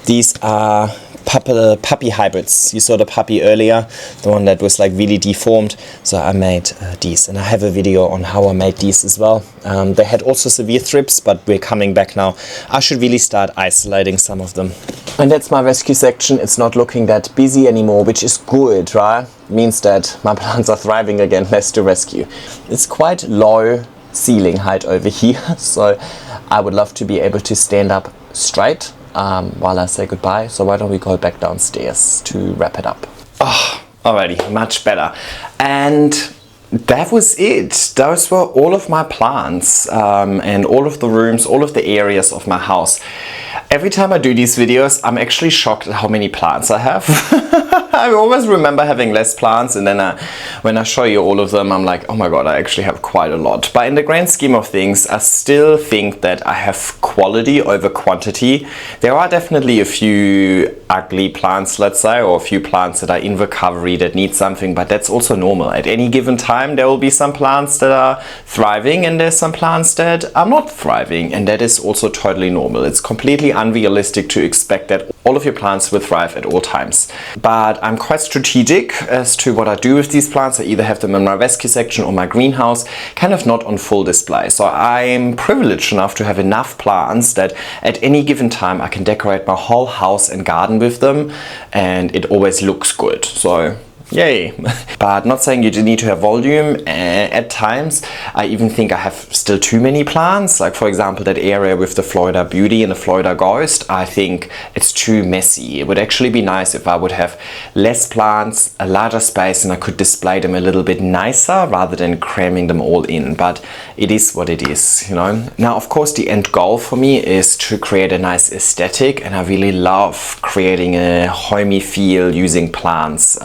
These are puppy hybrids. You saw the puppy earlier, the one that was like really deformed. So I made these, and I have a video on how I made these as well. They had also severe thrips, but we're coming back now. I should really start isolating some of them. And that's my rescue section. It's not looking that busy anymore, which is good, right? Means that my plants are thriving again, less to rescue. It's quite low ceiling height over here, so I would love to be able to stand up straight while I say goodbye. So why don't we go back downstairs to wrap it up. Oh, alrighty, much better. And that was it. Those were all of my plants and all of the rooms, all of the areas of my house. Every time I do these videos, I'm actually shocked at how many plants I have. I always remember having less plants, and then when I show you all of them, I'm like, oh my god, I actually have quite a lot. But in the grand scheme of things, I still think that I have quality over quantity. There are definitely a few ugly plants, let's say, or a few plants that are in recovery that need something, but that's also normal. At any given time, there will be some plants that are thriving, and there's some plants that are not thriving, and that is also totally normal. It's completely unrealistic to expect that all of your plants will thrive at all times. But I'm quite strategic as to what I do with these plants. I either have them in my rescue section or my greenhouse, kind of not on full display. So I'm privileged enough to have enough plants that at any given time I can decorate my whole house and garden with them, and it always looks good. So yay. But not saying you need to have volume. At times I even think I have still too many plants, like for example that area with the Florida Beauty and the Florida Ghost. I think it's too messy. It would actually be nice if I would have less plants, a larger space, and I could display them a little bit nicer rather than cramming them all in. But it is what it is, you know. Now of course the end goal for me is to create a nice aesthetic, and I really love creating a homey feel using plants.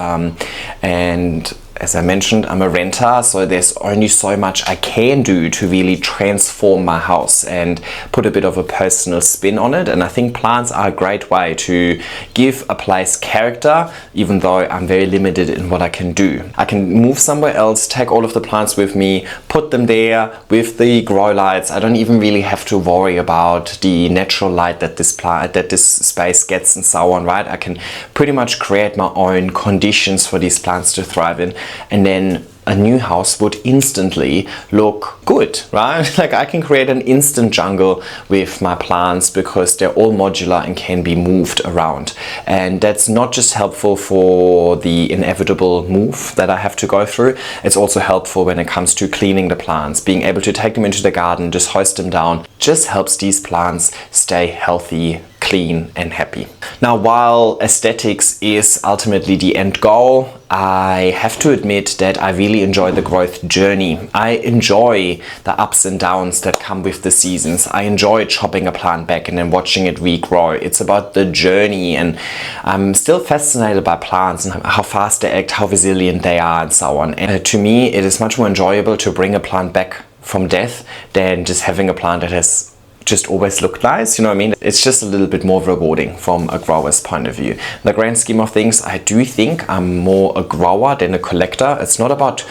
And as I mentioned, I'm a renter, so there's only so much I can do to really transform my house and put a bit of a personal spin on it. And I think plants are a great way to give a place character, even though I'm very limited in what I can do. I can move somewhere else, take all of the plants with me, put them there with the grow lights. I don't even really have to worry about the natural light that this space gets and so on, right? I can pretty much create my own conditions for these plants to thrive in. And then a new house would instantly look good, right? Like I can create an instant jungle with my plants because they're all modular and can be moved around. And that's not just helpful for the inevitable move that I have to go through. It's also helpful when it comes to cleaning the plants. Being able to take them into the garden, just hoist them down, just helps these plants stay healthy, clean and happy. Now, while aesthetics is ultimately the end goal, I have to admit that I really enjoy the growth journey. I enjoy the ups and downs that come with the seasons. I enjoy chopping a plant back and then watching it regrow. It's about the journey, and I'm still fascinated by plants and how fast they act, how resilient they are and so on. And to me, it is much more enjoyable to bring a plant back from death than just having a plant that has just always looked nice, you know what I mean? It's just a little bit more rewarding from a grower's point of view. In the grand scheme of things, I do think I'm more a grower than a collector. It's not about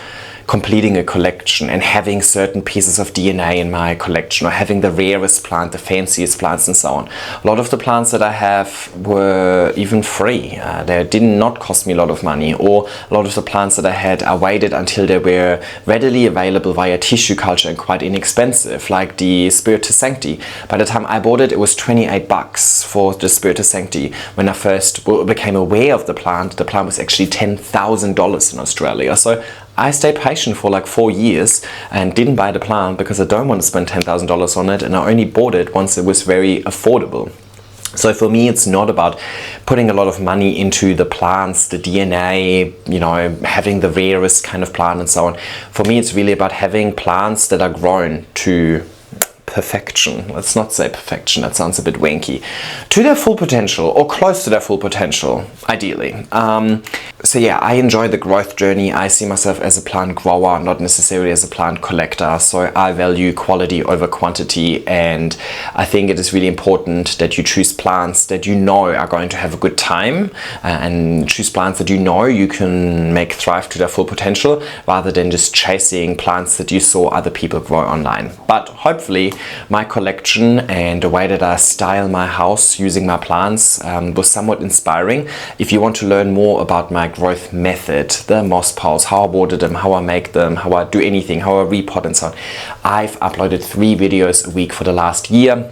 completing a collection and having certain pieces of DNA in my collection, or having the rarest plant, the fanciest plants and so on. A lot of the plants that I have were even free. They did not cost me a lot of money, or a lot of the plants that I had, I waited until they were readily available via tissue culture and quite inexpensive, like the Spiritus Sancti. By the time I bought it, it was 28 bucks for the Spiritus Sancti. When I first became aware of the plant was actually $10,000 in Australia. So I stayed patient for like 4 years and didn't buy the plant because I don't want to spend $10,000 on it, and I only bought it once it was very affordable. So for me, it's not about putting a lot of money into the plants, the DNA, you know, having the rarest kind of plant and so on. For me, it's really about having plants that are grown to perfection. Let's not say perfection, that sounds a bit wanky. To their full potential, or close to their full potential, ideally. So yeah, I enjoy the growth journey. I see myself as a plant grower, not necessarily as a plant collector. So I value quality over quantity, and I think it is really important that you choose plants that you know are going to have a good time, and choose plants that you know you can make thrive to their full potential, rather than just chasing plants that you saw other people grow online. But hopefully my collection and the way that I style my house using my plants was somewhat inspiring. If you want to learn more about my growth method, the moss piles, how I water them, how I make them, how I do anything, how I repot and so on, I've uploaded 3 videos a week for the last year.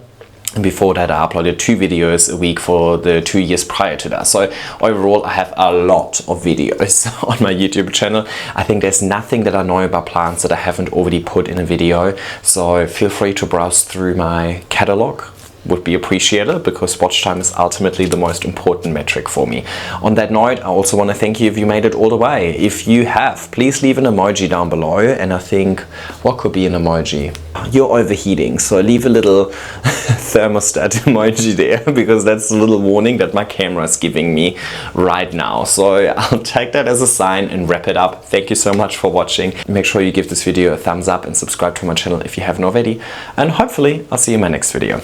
And before that, I uploaded 2 videos a week for the 2 years prior to that. So overall, I have a lot of videos on my YouTube channel. I think there's nothing that I know about plants that I haven't already put in a video. So feel free to browse through my catalog. Would be appreciated, because watch time is ultimately the most important metric for me. On that note, I also want to thank you if you made it all the way. If you have, please leave an emoji down below. And I think, what could be an emoji? You're overheating, so leave a little thermostat emoji there, because that's the little warning that my camera is giving me right now. So I'll take that as a sign and wrap it up. Thank you so much for watching. Make sure you give this video a thumbs up and subscribe to my channel if you haven't already. And hopefully I'll see you in my next video.